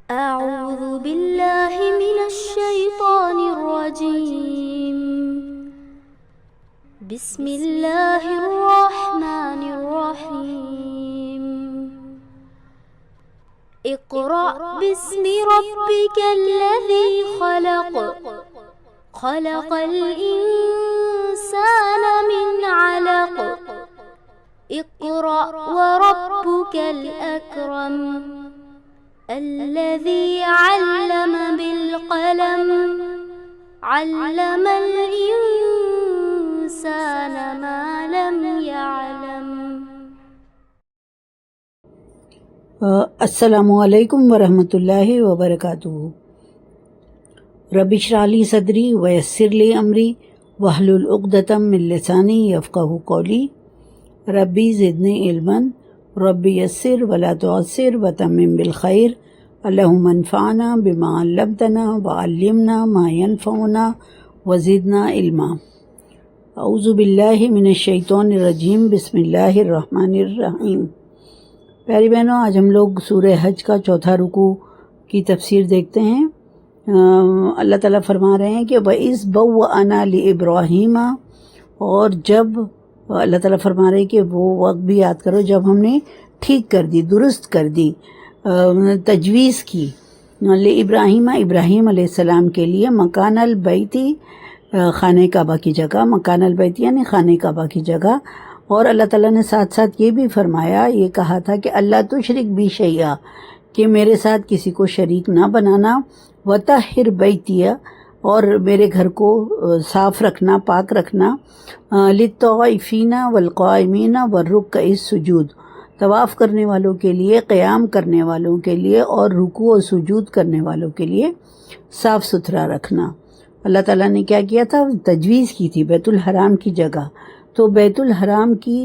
أعوذ بالله من الشيطان الرجيم. بسم الله الرحمن الرحيم. اقرأ باسم ربك الذي خلق. خلق الإنسان من علق. اقرأ وربك الأكرم. الذي علم بالقلم. علم الإنسان ما لم يعلم. السلام علیکم ورحمۃ اللہ وبرکاتہ. رب اشرح لی صدری ویسر لی امری واحلل عقدۃ من لسانی یفقہوا قولی. ربی زدنی علما ربی یسر ولا تعسر وتمم بالخیر. اللہم انفعنا بما علمتنا وعلمنا ما ينفعنا وزدنا علما. اعوذ باللہ من الشیطان الرجیم. بسم اللہ الرحمن الرحیم. پیاری بہنوں، آج ہم لوگ سورہ حج کا چوتھا رکوع کی تفسیر دیکھتے ہیں. اللہ تعالیٰ فرما رہے ہیں کہ وَإِذْ بَوَّأْنَا لِإِبْرَاهِيمَ، اور جب اللہ تعالیٰ فرما رہے ہیں کہ وہ وقت بھی یاد کرو جب ہم نے ٹھیک کر دی، درست کر دی، تجویز کی لِإِبْرَاهِيمَ، ابراہیم علیہ السلام کے لیے، مکان البیتی، خانہ کعبہ کی جگہ، مکان البیت یعنی خانہ کعبہ کی جگہ. اور اللہ تعالیٰ نے ساتھ ساتھ یہ بھی فرمایا، یہ کہا تھا کہ اللہ تشرک بی شیئا، کہ میرے ساتھ کسی کو شریک نہ بنانا، وطہر بیتیہ، اور میرے گھر کو صاف رکھنا، پاک رکھنا، للطوافین والقائمین والرکع السجود، طواف کرنے والوں کے لیے، قیام کرنے والوں کے لیے، اور رکوع و سجود کرنے والوں کے لیے صاف ستھرا رکھنا. اللہ تعالیٰ نے کیا کیا تھا؟ تجویز کی تھی بیت الحرام کی جگہ. تو بیت الحرام کی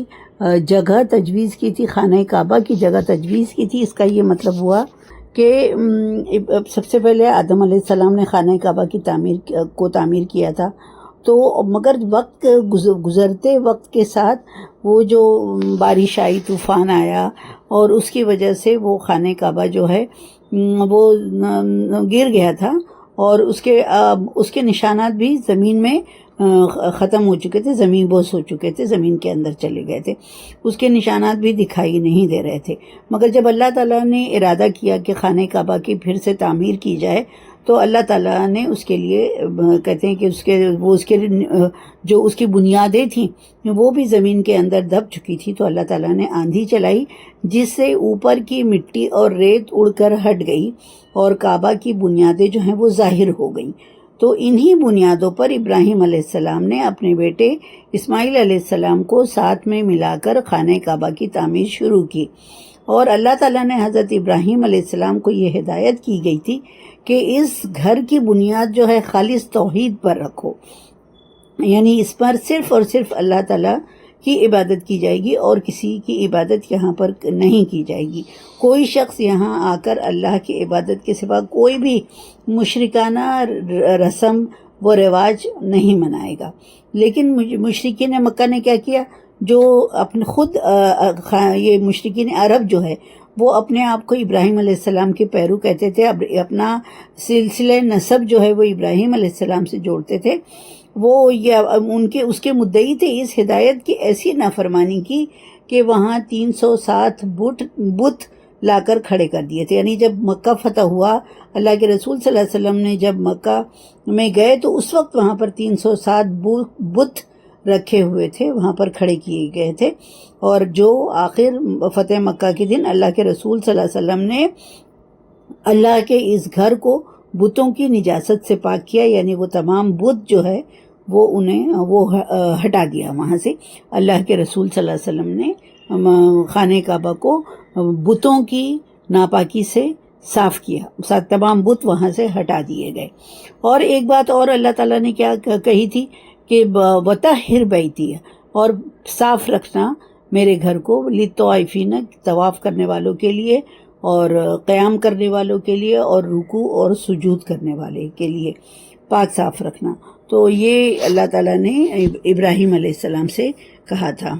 جگہ تجویز کی تھی، خانہ کعبہ کی جگہ تجویز کی تھی. اس کا یہ مطلب ہوا کہ سب سے پہلے آدم علیہ السلام نے خانہ کعبہ کی تعمیر کیا تھا. تو مگر وقت گزرتے وقت کے ساتھ وہ جو بارش آئی، طوفان آیا، اور اس کی وجہ سے وہ خانہ کعبہ جو ہے وہ گر گیا تھا، اور اس کے نشانات بھی زمین میں ختم ہو چکے تھے، زمین بوس ہو چکے تھے، زمین کے اندر چلے گئے تھے، اس کے نشانات بھی دکھائی نہیں دے رہے تھے. مگر جب اللہ تعالیٰ نے ارادہ کیا کہ خانہ کعبہ کی پھر سے تعمیر کی جائے، تو اللہ تعالیٰ نے اس کے لیے کہتے ہیں کہ جو اس کی بنیادیں تھیں وہ بھی زمین کے اندر دب چکی تھی. تو اللہ تعالیٰ نے آندھی چلائی جس سے اوپر کی مٹی اور ریت اڑ کر ہٹ گئی، اور کعبہ کی بنیادیں جو ہیں وہ ظاہر ہو گئیں. تو انہی بنیادوں پر ابراہیم علیہ السلام نے اپنے بیٹے اسماعیل علیہ السلام کو ساتھ میں ملا کر خانہ کعبہ کی تعمیر شروع کی. اور اللہ تعالیٰ نے حضرت ابراہیم علیہ السلام کو یہ ہدایت کی گئی تھی کہ اس گھر کی بنیاد جو ہے خالص توحید پر رکھو، یعنی اس پر صرف اور صرف اللہ تعالیٰ کی عبادت کی جائے گی، اور کسی کی عبادت یہاں پر نہیں کی جائے گی. کوئی شخص یہاں آ کر اللہ کی عبادت کے سوا کوئی بھی مشرکانہ رسم و رواج نہیں منائے گا. لیکن مشرکین مکہ نے کیا کیا؟ جو اپنے خود یہ مشرکین عرب جو ہے وہ اپنے آپ کو ابراہیم علیہ السلام کے پیرو کہتے تھے، اپنا سلسلہ نسب جو ہے وہ ابراہیم علیہ السلام سے جوڑتے تھے. وہ اس کے مدعی تھے اس ہدایت کی ایسی نافرمانی کی کہ وہاں 307 بت لا کر کھڑے کر دیے تھے. یعنی جب مکہ فتح ہوا، اللہ کے رسول صلی اللہ علیہ وسلم نے جب مکہ میں گئے تو اس وقت وہاں پر 307 بت رکھے ہوئے تھے، وہاں پر کھڑے کیے گئے تھے. اور جو آخر فتح مکہ کے دن اللہ کے رسول صلی اللہ علیہ وسلم نے اللہ کے اس گھر کو بتوں کی نجاست سے پاک کیا، یعنی وہ تمام بت جو ہے وہ ہٹا دیا وہاں سے. اللہ کے رسول صلی اللہ علیہ وسلم نے خانہ کعبہ کو بتوں کی ناپاکی سے صاف کیا، تمام بت وہاں سے ہٹا دیے گئے. اور ایک بات اور اللہ تعالیٰ نے کیا کہی تھی کہ وطہر بیتی، اور صاف رکھنا میرے گھر کو، للطوافین، طواف کرنے والوں کے لیے، اور قیام کرنے والوں کے لیے، اور رکوع اور سجود کرنے والے کے لیے پاک صاف رکھنا. تو یہ اللہ تعالیٰ نے ابراہیم علیہ السلام سے کہا تھا.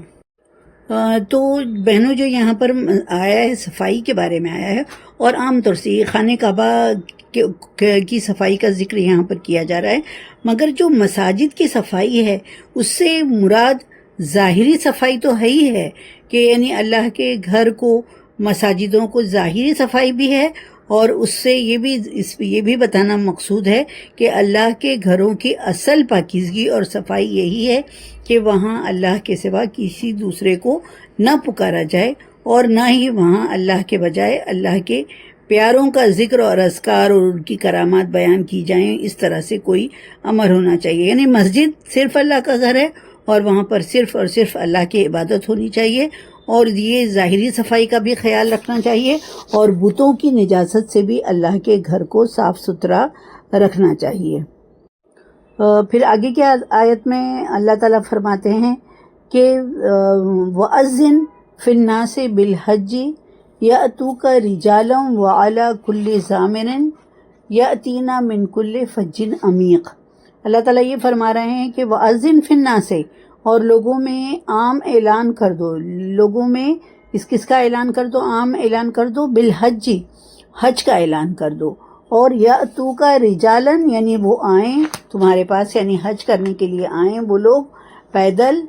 تو بہنوں جو یہاں پر آیا ہے صفائی کے بارے میں آیا ہے، اور عام طور سے یہ خانہ کعبہ کی صفائی کا ذکر یہاں پر کیا جا رہا ہے، مگر جو مساجد کی صفائی ہے اس سے مراد ظاہری صفائی تو ہے ہی ہے، کہ یعنی اللہ کے گھر کو، مساجدوں کو ظاہری صفائی بھی ہے، اور اس سے یہ بھی بتانا مقصود ہے کہ اللہ کے گھروں کی اصل پاکیزگی اور صفائی یہی ہے کہ وہاں اللہ کے سوا کسی دوسرے کو نہ پکارا جائے، اور نہ ہی وہاں اللہ کے بجائے اللہ کے پیاروں کا ذکر اور اذکار اور ان کی کرامات بیان کی جائیں، اس طرح سے کوئی عمل ہونا چاہیے۔ یعنی مسجد صرف اللہ کا گھر ہے، اور وہاں پر صرف اور صرف اللہ کی عبادت ہونی چاہیے، اور یہ ظاہری صفائی کا بھی خیال رکھنا چاہیے، اور بتوں کی نجاست سے بھی اللہ کے گھر کو صاف ستھرا رکھنا چاہیے۔ پھر آگے کی آیت میں اللہ تعالیٰ فرماتے ہیں کہ وَأَذِّن فِي النَّاسِ بِالْحَجِّ يَأْتُوكَ رِجَالًا وَعَلَى كُلِّ ضَامِرٍ يَأْتِينَ مِنْ كُلِّ فَجٍّ عَمِيقٍ۔ اللہ تعالیٰ یہ فرما رہے ہیں کہ وَأَذِّن فِي النَّاسِ، اور لوگوں میں عام اعلان کر دو، لوگوں میں کس کا اعلان کر دو؟ عام اعلان کر دو، بالحج، حج کا اعلان کر دو، اور یأتوک رجالن، یعنی وہ آئیں تمہارے پاس، یعنی حج کرنے کے لیے آئیں وہ لوگ پیدل،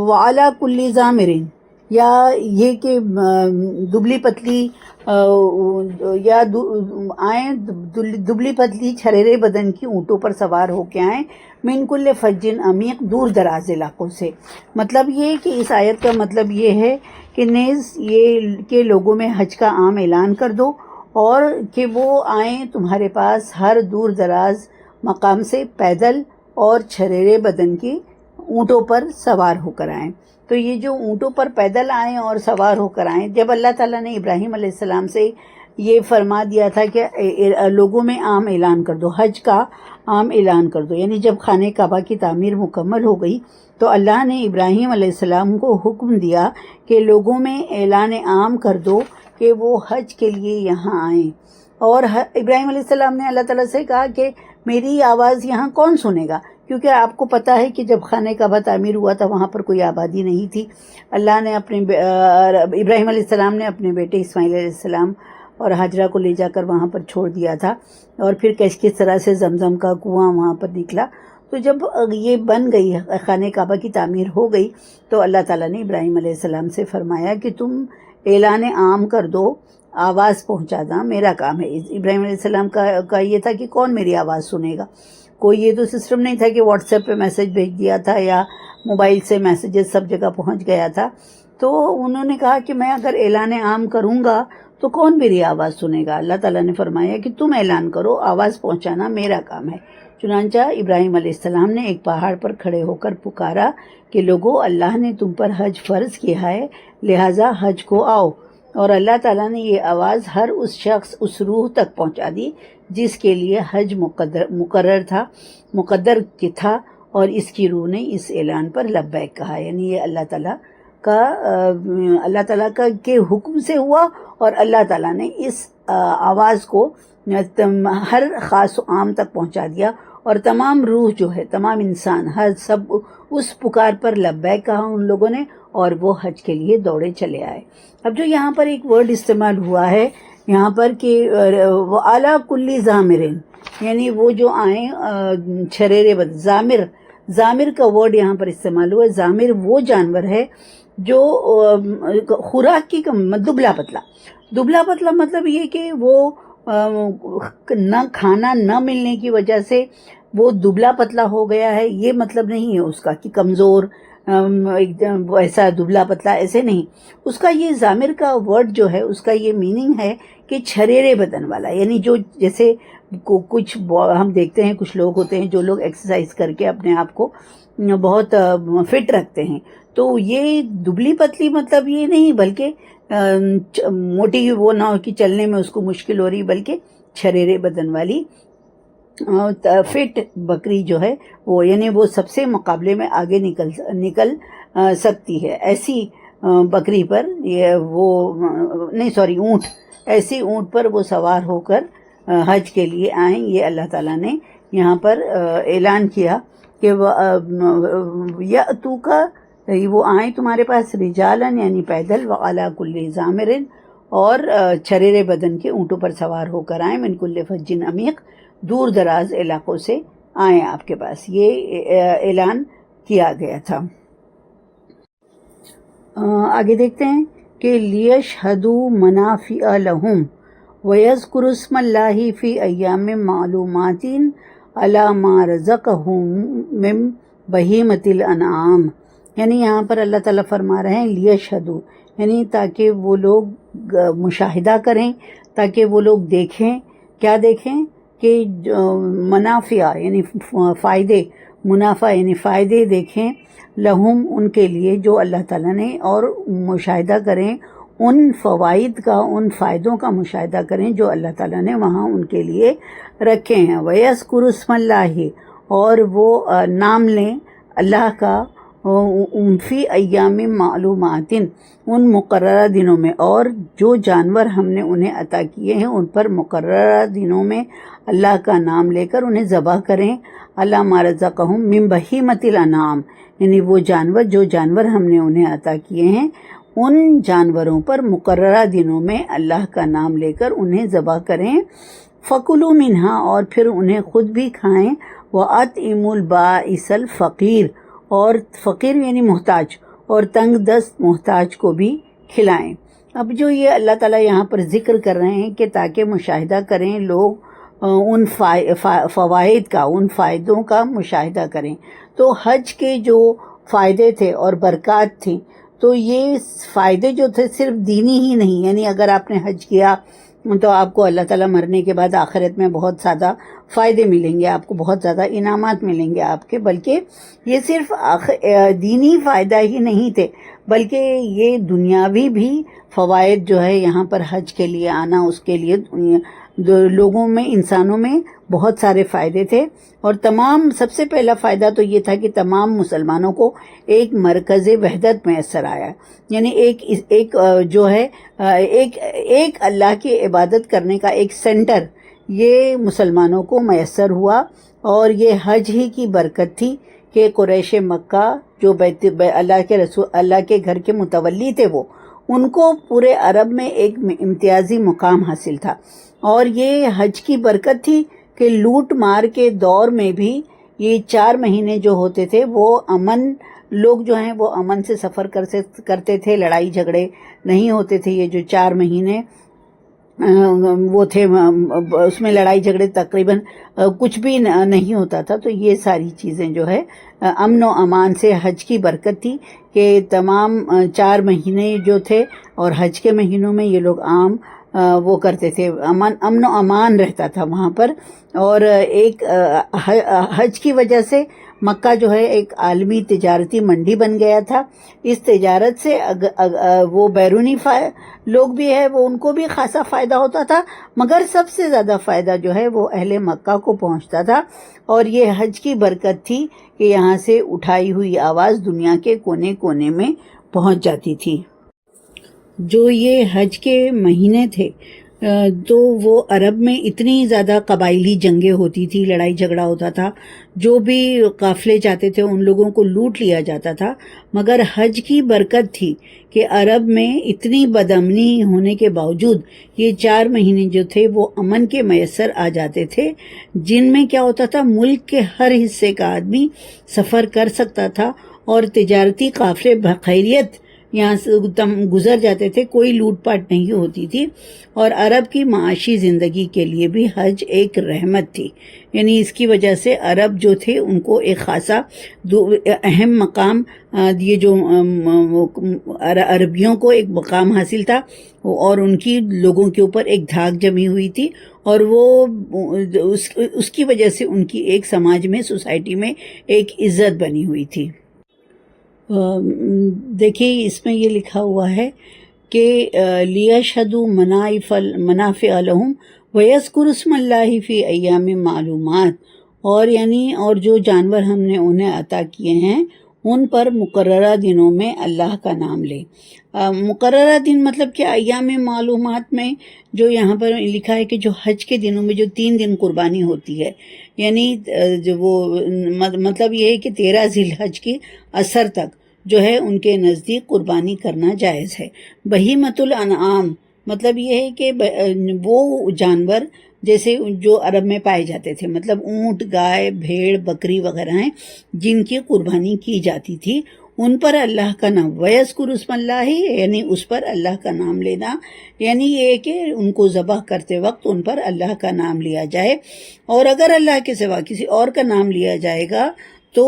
وعلی کل ضامر، یا یہ کہ دبلی پتلی یا آئیں دبلی پتلی چھریرے بدن کی اونٹوں پر سوار ہو کے آئیں، من کل فج عمیق، دور دراز علاقوں سے۔ مطلب یہ کہ اس آیت کا مطلب یہ ہے کہ نیز یہ کہ لوگوں میں حج کا عام اعلان کر دو، اور کہ وہ آئیں تمہارے پاس ہر دور دراز مقام سے پیدل اور چھریرے بدن کی اونٹوں پر سوار ہو کر آئیں۔ تو یہ جو اونٹوں پر پیدل آئیں اور سوار ہو کر آئیں، جب اللہ تعالیٰ نے ابراہیم علیہ السلام سے یہ فرما دیا تھا کہ لوگوں میں عام اعلان کر دو، حج کا عام اعلان کر دو، یعنی جب خانہ کعبہ کی تعمیر مکمل ہو گئی تو اللہ نے ابراہیم علیہ السلام کو حکم دیا کہ لوگوں میں اعلان عام کر دو کہ وہ حج کے لیے یہاں آئیں۔ اور ابراہیم علیہ السلام نے اللہ تعالیٰ سے کہا کہ میری آواز یہاں کون سنے گا، کیونکہ آپ کو پتہ ہے کہ جب خانہ کعبہ تعمیر ہوا تھا وہاں پر کوئی آبادی نہیں تھی۔ اللہ نے ابراہیم علیہ السلام نے اپنے بیٹے اسماعیل علیہ السلام اور ہاجرہ کو لے جا کر وہاں پر چھوڑ دیا تھا، اور پھر کس طرح سے زمزم کا کنواں وہاں پر نکلا۔ تو جب یہ بن گئی، خانہ کعبہ کی تعمیر ہو گئی، تو اللہ تعالیٰ نے ابراہیم علیہ السلام سے فرمایا کہ تم اعلان عام کر دو، آواز پہنچا دیں، میرا کام ہے۔ ابراہیم علیہ السلام کا یہ تھا کہ کون میری آواز سنے گا، کوئی یہ تو سسٹم نہیں تھا کہ واٹس ایپ پہ میسج بھیج دیا تھا یا موبائل سے میسیجز سب جگہ پہنچ گیا تھا۔ تو انہوں نے کہا کہ میں اگر اعلان عام کروں گا تو کون میری آواز سنے گا؟ اللہ تعالیٰ نے فرمایا کہ تم اعلان کرو، آواز پہنچانا میرا کام ہے۔ چنانچہ ابراہیم علیہ السلام نے ایک پہاڑ پر کھڑے ہو کر پکارا کہ لوگو، اللہ نے تم پر حج فرض کیا ہے، لہٰذا حج کو آؤ۔ اور اللہ تعالیٰ نے یہ آواز ہر اس شخص، اس روح تک پہنچا دی جس کے لیے حج مقدر تھا، اور اس کی روح نے اس اعلان پر لبیک کہا۔ یعنی یہ اللہ تعالیٰ کا کے حکم سے ہوا، اور اللہ تعالیٰ نے اس آواز کو ہر خاص و عام تک پہنچا دیا، اور تمام روح جو ہے، تمام انسان، ہر سب اس پکار پر لبیک کہا ان لوگوں نے، اور وہ حج کے لیے دوڑے چلے آئے۔ اب جو یہاں پر ایک ورڈ استعمال ہوا ہے یہاں پر کہ وَعَلَى كُلِّ ضَامِرٍ، یعنی وہ جو آئیں چھریرے ضامر کا ورڈ یہاں پر استعمال ہوا ہے۔ ضامر وہ جانور ہے جو خوراک کی دبلا پتلا مطلب یہ کہ وہ نہ کھانا نہ ملنے کی وجہ سے وہ دبلا پتلا ہو گیا ہے، یہ مطلب نہیں ہے اس کا کہ کمزور، ایسا دبلا پتلا، ایسے نہیں۔ اس کا یہ ضامر کا ورڈ جو ہے اس کا یہ میننگ ہے کہ چھریرے بدن والا، یعنی جو جیسے کچھ ہم دیکھتے ہیں کچھ لوگ ہوتے ہیں جو لوگ ایکسرسائز کر کے اپنے آپ کو بہت فٹ رکھتے ہیں، تو یہ دبلی پتلی مطلب یہ نہیں، بلکہ موٹی وہ نہ ہو کہ چلنے میں اس کو مشکل ہو رہی، بلکہ چھریرے بدن والی فٹ بکری جو ہے وہ، یعنی وہ سب سے مقابلے میں آگے نکل سکتی ہے، ایسی بکری پر اونٹ، ایسی اونٹ پر وہ سوار ہو کر حج کے لیے آئیں۔ یہ اللہ تعالیٰ نے یہاں پر اعلان کیا کہ یأتوک وہ آئیں تمہارے پاس رجالن یعنی پیدل، وعلی کل ضامرن اور چریرے بدن کے اونٹوں پر سوار ہو کر آئیں، من کل فج عمیق دور دراز علاقوں سے آئیں آپ کے پاس، یہ اعلان کیا گیا تھا۔ آگے دیکھتے ہیں کہ لیشہدوا منافع لہم وَيَذْكُرُوا اسْمَ اللَّهِ فِي أَيَّامٍ مَّعْلُومَاتٍ عَلَىٰ مَا رَزَقَهُم مِّن بَهِیمَةِ الْأَنْعَامِ، یعنی یہاں پر اللہ تعالیٰ فرما رہے ہیں لیشہدوا، یعنی تاکہ وہ لوگ مشاہدہ کریں، تاکہ وہ لوگ دیکھیں، کیا دیکھیں کہ منافع یعنی فائدے، منافع یعنی فائدے دیکھیں، لہم ان کے لیے جو اللہ تعالیٰ نے، اور مشاہدہ کریں ان فوائد کا، ان فائدوں کا مشاہدہ کریں جو اللہ تعالیٰ نے وہاں ان کے لیے رکھے ہیں۔ وَيَذْكُرُوا اسْمَ اللَّهِ، اور وہ نام لیں اللہ کا، فی ایام معلومات ان مقررہ دنوں میں، اور جو جانور ہم نے انہیں عطا کیے ہیں ان پر مقررہ دنوں میں اللہ کا نام لے کر انہیں ذبح کریں، علی ما رزقہم من بہیمۃ الانعام، یعنی وہ جانور، جو جانور ہم نے انہیں عطا کیے ہیں ان جانوروں پر مقررہ دنوں میں اللہ کا نام لے کر انہیں ذبح کریں، فَكُلُوا مِنْهَا، اور پھر انہیں خود بھی کھائیں، وَأَطْعِمُوا الْبَائِسَ الْفَقِيرَ، اور فقیر یعنی محتاج، اور تنگ دست محتاج کو بھی کھلائیں۔ اب جو یہ اللہ تعالیٰ یہاں پر ذکر کر رہے ہیں کہ تاکہ مشاہدہ کریں لوگ ان فوائد کا، ان فائدوں کا مشاہدہ کریں، تو حج کے جو فائدے تھے اور برکات تھیں، تو یہ فائدے جو تھے صرف دینی ہی نہیں، یعنی اگر آپ نے حج کیا تو آپ کو اللہ تعالیٰ مرنے کے بعد آخرت میں بہت زیادہ فائدے ملیں گے، آپ کو بہت زیادہ انعامات ملیں گے آپ کے، بلکہ یہ صرف دینی فائدہ ہی نہیں تھے، بلکہ یہ دنیاوی بھی فوائد جو ہے یہاں پر حج کے لیے آنا، اس کے لیے لوگوں میں، انسانوں میں بہت سارے فائدے تھے، اور تمام، سب سے پہلا فائدہ تو یہ تھا کہ تمام مسلمانوں کو ایک مرکز وحدت میسر آیا، یعنی ایک جو ہے ایک اللہ کی عبادت کرنے کا ایک سینٹر یہ مسلمانوں کو میسر ہوا، اور یہ حج ہی کی برکت تھی کہ قریش مکہ جو اللہ کے گھر کے متولی تھے، وہ ان کو پورے عرب میں ایک امتیازی مقام حاصل تھا، اور یہ حج کی برکت تھی کہ لوٹ مار کے دور میں بھی یہ 4 مہینے جو ہوتے تھے وہ امن، لوگ جو ہیں وہ امن سے سفر کرتے تھے، لڑائی جھگڑے نہیں ہوتے تھے، یہ جو 4 مہینے وہ تھے اس میں لڑائی جھگڑے تقریباً کچھ بھی نہیں ہوتا تھا، تو یہ ساری چیزیں جو ہے امن و امان سے حج کی برکت تھی کہ تمام 4 مہینے جو تھے، اور حج کے مہینوں میں یہ لوگ عام وہ کرتے تھے، امن و امان رہتا تھا وہاں پر، اور ایک حج کی وجہ سے مکہ جو ہے ایک عالمی تجارتی منڈی بن گیا تھا، اس تجارت سے وہ بیرونی لوگ بھی ہے وہ ان کو بھی خاصا فائدہ ہوتا تھا، مگر سب سے زیادہ فائدہ جو ہے وہ اہل مکہ کو پہنچتا تھا، اور یہ حج کی برکت تھی کہ یہاں سے اٹھائی ہوئی آواز دنیا کے کونے کونے میں پہنچ جاتی تھی۔ جو یہ حج کے مہینے تھے تو وہ عرب میں اتنی زیادہ قبائلی جنگیں ہوتی تھی، لڑائی جھگڑا ہوتا تھا، جو بھی قافلے جاتے تھے ان لوگوں کو لوٹ لیا جاتا تھا، مگر حج کی برکت تھی کہ عرب میں اتنی بدامنی ہونے کے باوجود یہ 4 مہینے جو تھے وہ امن کے میسر آ جاتے تھے، جن میں کیا ہوتا تھا، ملک کے ہر حصے کا آدمی سفر کر سکتا تھا، اور تجارتی قافلے بخیریت یہاں سے گزر جاتے تھے، کوئی لوٹ پاٹ نہیں ہوتی تھی، اور عرب کی معاشی زندگی کے لیے بھی حج ایک رحمت تھی، یعنی اس کی وجہ سے عرب جو تھے ان کو ایک خاصا اہم مقام، یہ جو عربیوں کو ایک مقام حاصل تھا، اور ان کی لوگوں کے اوپر ایک دھاک جمی ہوئی تھی، اور وہ اس کی وجہ سے ان کی ایک سماج میں، سوسائٹی میں ایک عزت بنی ہوئی تھی۔ دیکھیے اس میں یہ لکھا ہوا ہے کہ لیشہدوا منافع لہم ویذکروا اسم اللہ فی ایام معلومات، اور یعنی اور جو جانور ہم نے انہیں عطا کیے ہیں ان پر مقررہ دنوں میں اللہ کا نام لے۔ مقررہ دن مطلب کہ ایام معلومات میں جو یہاں پر لکھا ہے کہ جو حج کے دنوں میں جو 3 دن قربانی ہوتی ہے، یعنی جو وہ مطلب یہ ہے کہ 13 ذی الحج کی عصر تک جو ہے ان کے نزدیک قربانی کرنا جائز ہے۔ بہیمۃ الانعام مطلب یہ ہے کہ وہ جانور جیسے جو عرب میں پائے جاتے تھے، مطلب اونٹ، گائے، بھیڑ، بکری وغیرہ ہیں جن کی قربانی کی جاتی تھی، ان پر اللہ کا نام وَيَذْكُرُ اسْمَ اللَّهِ یعنی اس پر اللہ کا نام لینا، یعنی یہ کہ ان کو ذبح کرتے وقت ان پر اللہ کا نام لیا جائے، اور اگر اللہ کے سوا کسی اور کا نام لیا جائے گا تو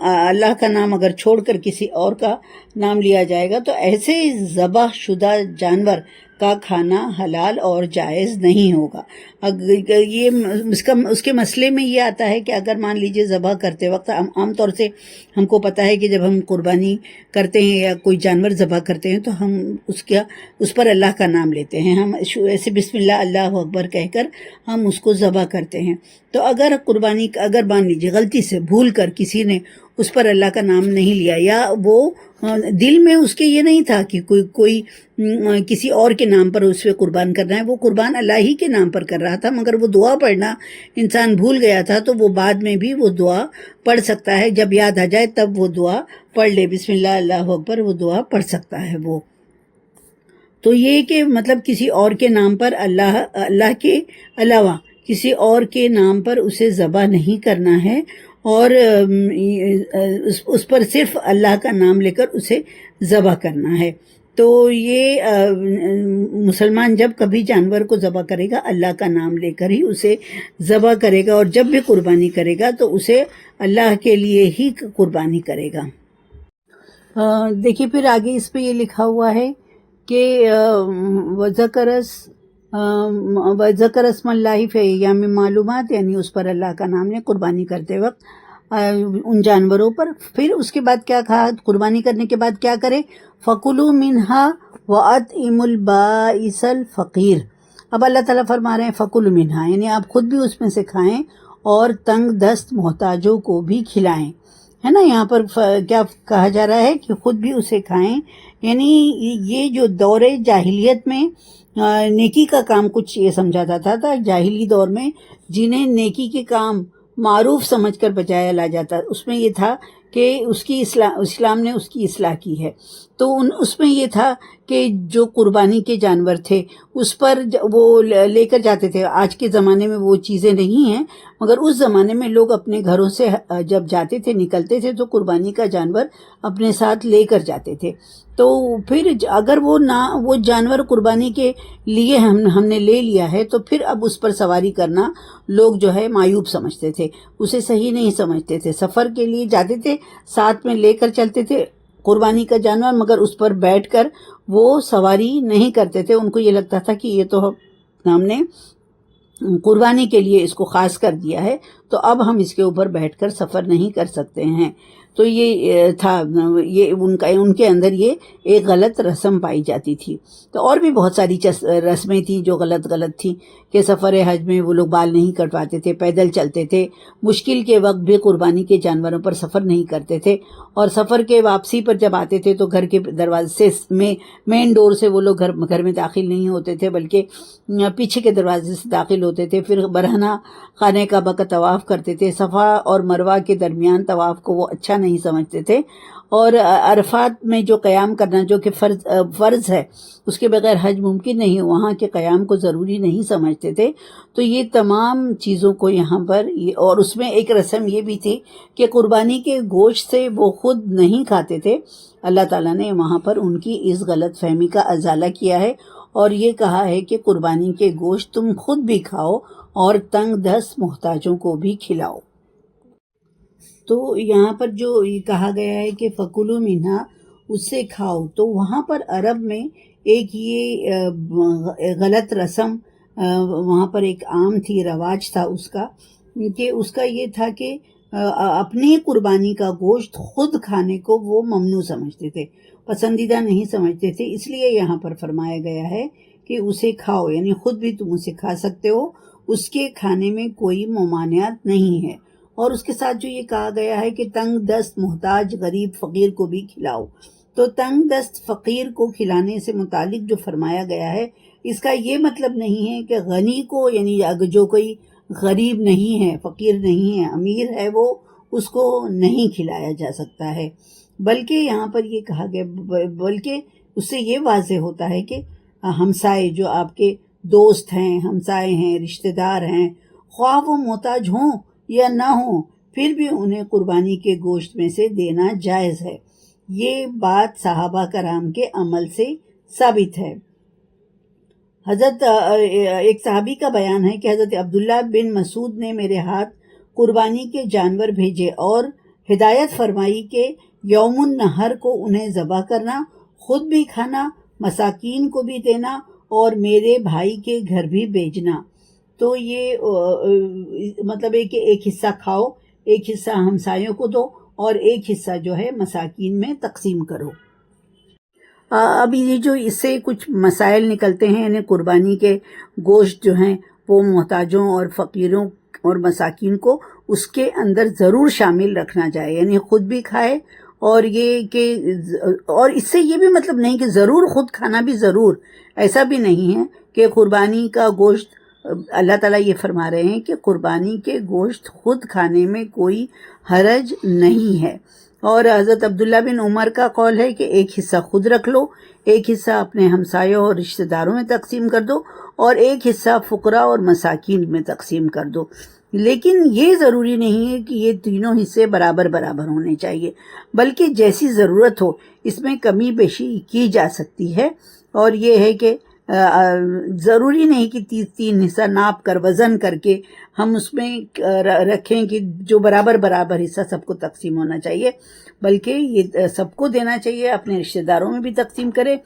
اللہ کا نام اگر چھوڑ کر کسی اور کا نام لیا جائے گا تو ایسے ذبح شدہ جانور کا کھانا حلال اور جائز نہیں ہوگا۔ یہ اس کے مسئلے میں یہ آتا ہے کہ اگر مان لیجئے ذبح کرتے وقت عام طور سے ہم کو پتہ ہے کہ جب ہم قربانی کرتے ہیں یا کوئی جانور ذبح کرتے ہیں تو ہم اس پر اللہ کا نام لیتے ہیں، ہم ایسے بسم اللہ اللہ اکبر کہہ کر ہم اس کو ذبح کرتے ہیں۔ تو اگر مان لیجیے غلطی سے بھول کر کسی نے اس پر اللہ کا نام نہیں لیا، یا وہ دل میں اس کے یہ نہیں تھا کہ کوئی کسی اور کے نام پر اس پہ قربان کرنا ہے، وہ قربان اللہ ہی کے نام پر کر رہا تھا، مگر وہ دعا پڑھنا انسان بھول گیا تھا، تو وہ بعد میں بھی وہ دعا پڑھ سکتا ہے، جب یاد آ جائے تب وہ دعا پڑھ لے، بسم اللہ اللہ اکبر وہ دعا پڑھ سکتا ہے وہ۔ تو یہ کہ مطلب کسی اور کے نام پر اللہ کے علاوہ کسی اور کے نام پر اسے ذبح نہیں کرنا ہے، اور اس پر صرف اللہ کا نام لے کر اسے ذبح کرنا ہے۔ تو یہ مسلمان جب کبھی جانور کو ذبح کرے گا اللہ کا نام لے کر ہی اسے ذبح کرے گا، اور جب بھی قربانی کرے گا تو اسے اللہ کے لیے ہی قربانی کرے گا۔ دیکھیے پھر آگے اس پہ یہ لکھا ہوا ہے کہ وَذَكَرَ اسْمَ اللَّهِ فِي أَيَّامٍ مَّعْلُومَاتٍ یعنی اس پر اللہ کا نام لے قربانی کرتے وقت ان جانوروں پر۔ پھر اس کے بعد کیا کہا، قربانی کرنے کے بعد کیا کرے، فَكُلُوا مِنْهَا وَأَطْعِمُوا الْبَائِسَ الْفَقِيرَ۔ اب اللہ تعالیٰ فرما رہے ہیں فَكُلُوا مِنْهَا یعنی آپ خود بھی اس میں سے کھائیں اور تنگ دست محتاجوں کو بھی کھلائیں، ہے نا۔ یہاں پر کیا کہا جا رہا ہے کہ خود بھی اسے کھائیں، یعنی یہ جو دور جاہلیت میں نیکی کا کام کچھ یہ سمجھا جاتا تھا، جاہلی دور میں جنہیں نیکی کے کام معروف سمجھ کر بجایا لا جاتا، اس میں یہ تھا کہ اس کی اسلام نے اس کی اصلاح کی ہے، تو اس میں یہ تھا کہ جو قربانی کے جانور تھے اس پر وہ لے کر جاتے تھے۔ آج کے زمانے میں وہ چیزیں نہیں ہیں، مگر اس زمانے میں لوگ اپنے گھروں سے جب جاتے تھے نکلتے تھے تو قربانی کا جانور اپنے ساتھ لے کر جاتے تھے۔ تو پھر اگر وہ جانور قربانی کے لیے ہم نے لے لیا ہے تو پھر اب اس پر سواری کرنا لوگ جو ہے معیوب سمجھتے تھے، اسے صحیح نہیں سمجھتے تھے۔ سفر کے لیے جاتے تھے، ساتھ میں لے کر چلتے تھے قربانی کا جانور، مگر اس پر بیٹھ کر وہ سواری نہیں کرتے تھے، ان کو یہ لگتا تھا کہ یہ تو ہم نے قربانی کے لیے اس کو خاص کر دیا ہے، تو اب ہم اس کے اوپر بیٹھ کر سفر نہیں کر سکتے ہیں۔ تو یہ تھا، یہ ان کے اندر یہ ایک غلط رسم پائی جاتی تھی۔ تو اور بھی بہت ساری رسمیں تھیں جو غلط تھیں، کہ سفر حج میں وہ لوگ بال نہیں کٹواتے تھے، پیدل چلتے تھے، مشکل کے وقت بھی قربانی کے جانوروں پر سفر نہیں کرتے تھے، اور سفر کے واپسی پر جب آتے تھے تو گھر کے دروازے سے مین ڈور سے وہ لوگ گھر میں داخل نہیں ہوتے تھے، بلکہ پیچھے کے دروازے سے داخل ہوتے تھے۔ پھر برہنہ خانہ کعبہ کا طواف کرتے تھے، صفا اور مروہ کے درمیان طواف کو وہ اچھا نہیں سمجھتے تھے، اور عرفات میں جو قیام کرنا جو کہ فرض ہے، اس کے بغیر حج ممکن نہیں، وہاں کے قیام کو ضروری نہیں سمجھتے تھے۔ تو یہ تمام چیزوں کو یہاں پر اور اس میں ایک رسم یہ بھی تھی کہ قربانی کے گوشت سے وہ خود نہیں کھاتے تھے۔ اللہ تعالیٰ نے وہاں پر ان کی اس غلط فہمی کا ازالہ کیا ہے، اور یہ کہا ہے کہ قربانی کے گوشت تم خود بھی کھاؤ اور تنگ دست محتاجوں کو بھی کھلاؤ۔ تو یہاں پر جو یہ کہا گیا ہے کہ فَكُلُوا مِنْهَا اس سے کھاؤ، تو وہاں پر عرب میں ایک یہ غلط رسم وہاں پر ایک عام تھی، رواج تھا اس کا، کہ اس کا یہ تھا کہ اپنی قربانی کا گوشت خود کھانے کو وہ ممنوع سمجھتے تھے، پسندیدہ نہیں سمجھتے تھے۔ اس لیے یہاں پر فرمایا گیا ہے کہ اسے کھاؤ، یعنی خود بھی تم اسے کھا سکتے ہو، اس کے کھانے میں کوئی ممانعت نہیں ہے۔ اور اس کے ساتھ جو یہ کہا گیا ہے کہ تنگ دست محتاج غریب فقیر کو بھی کھلاؤ، تو تنگ دست فقیر کو کھلانے سے متعلق جو فرمایا گیا ہے، اس کا یہ مطلب نہیں ہے کہ غنی کو، یعنی جو کوئی غریب نہیں ہے، فقیر نہیں ہے، امیر ہے، وہ اس کو نہیں کھلایا جا سکتا ہے۔ بلکہ یہاں پر یہ کہا گیا، بلکہ اس سے یہ واضح ہوتا ہے کہ ہمسائے جو آپ کے دوست ہیں، ہمسائے ہیں، رشتہ دار ہیں، خواہ وہ محتاج ہوں یا نہ ہوں، پھر بھی انہیں قربانی کے گوشت میں سے دینا جائز ہے۔ یہ بات صحابہ کرام کے عمل سے ثابت ہے۔ حضرت ایک صحابی کا بیان ہے کہ حضرت عبداللہ بن مسعود نے میرے ہاتھ قربانی کے جانور بھیجے اور ہدایت فرمائی کہ یوم النحر کو انہیں ذبح کرنا، خود بھی کھانا، مساکین کو بھی دینا اور میرے بھائی کے گھر بھی بھیجنا۔ تو یہ مطلب ہے کہ ایک حصہ کھاؤ، ایک حصہ ہمسایوں کو دو اور ایک حصہ جو ہے مساکین میں تقسیم کرو۔ اب یہ جو اس سے کچھ مسائل نکلتے ہیں، یعنی قربانی کے گوشت جو ہیں وہ محتاجوں اور فقیروں اور مساکین کو اس کے اندر ضرور شامل رکھنا جائے، یعنی خود بھی کھائے، اور یہ کہ اور اس سے یہ بھی مطلب نہیں کہ ضرور خود کھانا بھی ضرور، ایسا بھی نہیں ہے کہ قربانی کا گوشت، اللہ تعالیٰ یہ فرما رہے ہیں کہ قربانی کے گوشت خود کھانے میں کوئی حرج نہیں ہے۔ اور حضرت عبداللہ بن عمر کا قول ہے کہ ایک حصہ خود رکھ لو، ایک حصہ اپنے ہمسایوں اور رشتہ داروں میں تقسیم کر دو اور ایک حصہ فقراء اور مساکین میں تقسیم کر دو۔ لیکن یہ ضروری نہیں ہے کہ یہ تینوں حصے برابر برابر ہونے چاہیے، بلکہ جیسی ضرورت ہو اس میں کمی بیشی کی جا سکتی ہے۔ اور یہ ہے کہ ضروری نہیں کہ تین حصہ ناپ کر وزن کر کے ہم اس میں رکھیں کہ جو برابر برابر حصہ سب کو تقسیم ہونا چاہیے، بلکہ یہ سب کو دینا چاہیے، اپنے رشتہ داروں میں بھی تقسیم کرے،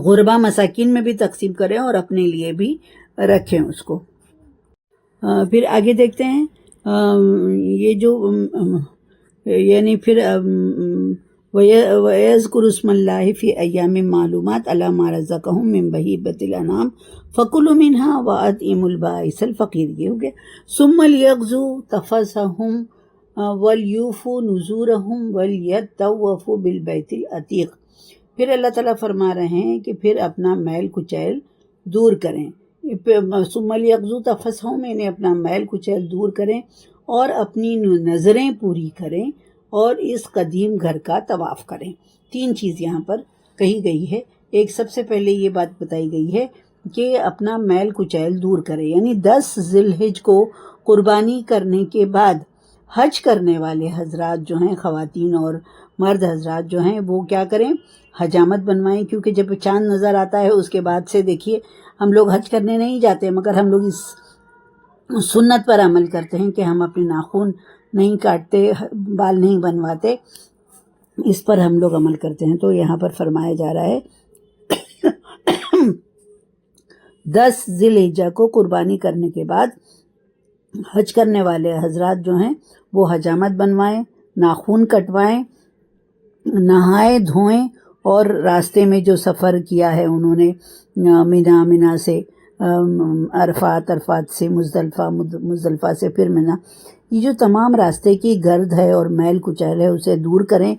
غربا مساکین میں بھی تقسیم کریں اور اپنے لیے بھی رکھیں اس کو۔ پھر آگے دیکھتے ہیں یہ جو یعنی پھر وَيَذْكُرُ اسْمَ اللَّهِ فِي أَيَّامٍ مَّعْلُومَاتٍ عَلَىٰ مَا رَزَقَهُم مِّن بَهِيمَةِ الْأَنْعَامِ فَكُلُوا مِنْهَا وَأَطْعِمُوا الْبَائِسَ الْفَقِيرَ، یہ ہو گیا۔ ثُمَّ لِيَقْضُوا تَفَثَهُمْ وَلْيُوفُوا نُذُورَهُمْ وَلْيَطَّوَّفُوا بِالْبَيْتِ الْعَتِيقِ۔ پھر اللہ تعالیٰ فرما رہے ہیں کہ پھر اپنا میل کچیل دور کریں۔ ثُمَّ لِيَقْضُوا تَفَثَهُمْ، یعنی اپنا میل کچیل دور کریں اور اپنی نظریں پوری کریں اور اس قدیم گھر کا طواف کریں۔ تین چیز یہاں پر کہی گئی ہے۔ ایک سب سے پہلے یہ بات بتائی گئی ہے کہ اپنا میل کچیل دور کرے، یعنی 10 ذی الحجہ کو قربانی کرنے کے بعد حج کرنے والے حضرات جو ہیں، خواتین اور مرد حضرات جو ہیں، وہ کیا کریں؟ حجامت بنوائیں، کیونکہ جب چاند نظر آتا ہے اس کے بعد سے دیکھیے ہم لوگ حج کرنے نہیں جاتے، مگر ہم لوگ اس سنت پر عمل کرتے ہیں کہ ہم اپنے ناخن نہیں کاٹتے، بال نہیں بنواتے، اس پر ہم لوگ عمل کرتے ہیں۔ تو یہاں پر فرمایا جا رہا ہے 10 ذی الحجہ کو قربانی کرنے کے بعد حج کرنے والے حضرات جو ہیں وہ حجامت بنوائیں، ناخن کٹوائیں، نہائے دھوئیں، اور راستے میں جو سفر کیا ہے انہوں نے منا سے عرفات سے مزدلفہ سے پھر منا، یہ جو تمام راستے کی گرد ہے اور میل کچیل ہے اسے دور کریں۔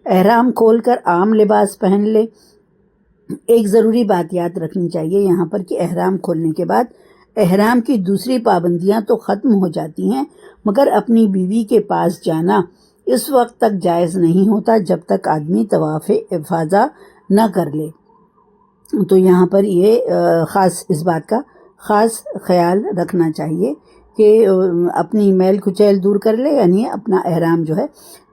احرام کھول کر عام لباس پہن لے۔ ایک ضروری بات یاد رکھنی چاہیے یہاں پر کہ احرام کھولنے کے بعد احرام کی دوسری پابندیاں تو ختم ہو جاتی ہیں، مگر اپنی بیوی کے پاس جانا اس وقت تک جائز نہیں ہوتا جب تک آدمی طواف افاضہ نہ کر لے۔ تو یہاں پر یہ خاص اس بات کا خاص خیال رکھنا چاہیے کہ اپنی میل کچیل دور کر لے، یعنی اپنا احرام جو ہے،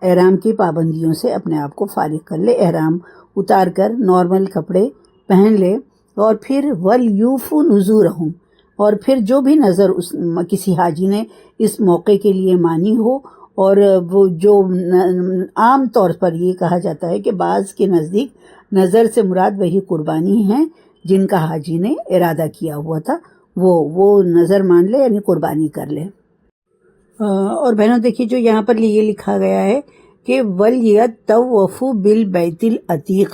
احرام کی پابندیوں سے اپنے آپ کو فارغ کر لے، احرام اتار کر نارمل کپڑے پہن لے، اور پھر وَلْيُوفُوا نُذُورَهُمْ، اور پھر جو بھی نظر کسی حاجی نے اس موقع کے لیے مانی ہو، اور وہ جو عام طور پر یہ کہا جاتا ہے کہ بعض کے نزدیک نظر سے مراد وہی قربانی ہیں جن کا حاجی نے ارادہ کیا ہوا تھا، وہ نظر مان لے، یعنی قربانی کر لے۔ اور بہنوں دیکھیے جو یہاں پر یہ لکھا گیا ہے کہ وَلْيَطَّوَّفُوا بِالْبَيْتِ الْعَتِيقِ،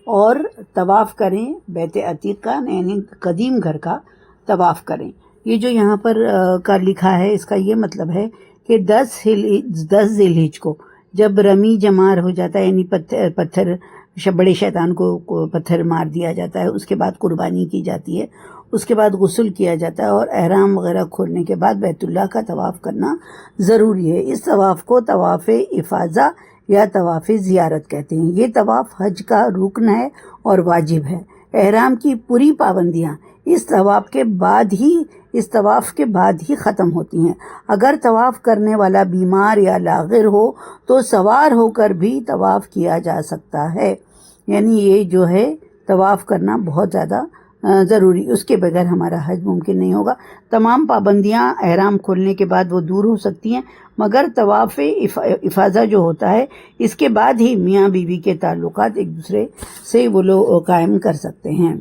اور طواف کریں بیت عتیق کا، یعنی قدیم گھر کا طواف کریں۔ یہ جو یہاں پر کا لکھا ہے اس کا یہ مطلب ہے کہ 10 ذی الحجہ کو جب رمی جمار ہو جاتا ہے، یعنی پتھر بڑے شیطان کو پتھر مار دیا جاتا ہے، اس کے بعد قربانی کی جاتی ہے، اس کے بعد غسل کیا جاتا ہے، اور احرام وغیرہ کھولنے کے بعد بیت اللہ کا طواف کرنا ضروری ہے۔ اس طواف کو طواف افاضہ یا طواف زیارت کہتے ہیں۔ یہ طواف حج کا رکن ہے اور واجب ہے۔ احرام کی پوری پابندیاں اس طواف کے بعد ہی ختم ہوتی ہیں۔ اگر طواف کرنے والا بیمار یا لاغر ہو تو سوار ہو کر بھی طواف کیا جا سکتا ہے، یعنی یہ جو ہے طواف کرنا بہت زیادہ ضروری، اس کے بغیر ہمارا حج ممکن نہیں ہوگا۔ تمام پابندیاں احرام کھولنے کے بعد وہ دور ہو سکتی ہیں، مگر طواف افاضہ جو ہوتا ہے اس کے بعد ہی میاں بیوی کے تعلقات ایک دوسرے سے وہ لوگ قائم کر سکتے ہیں۔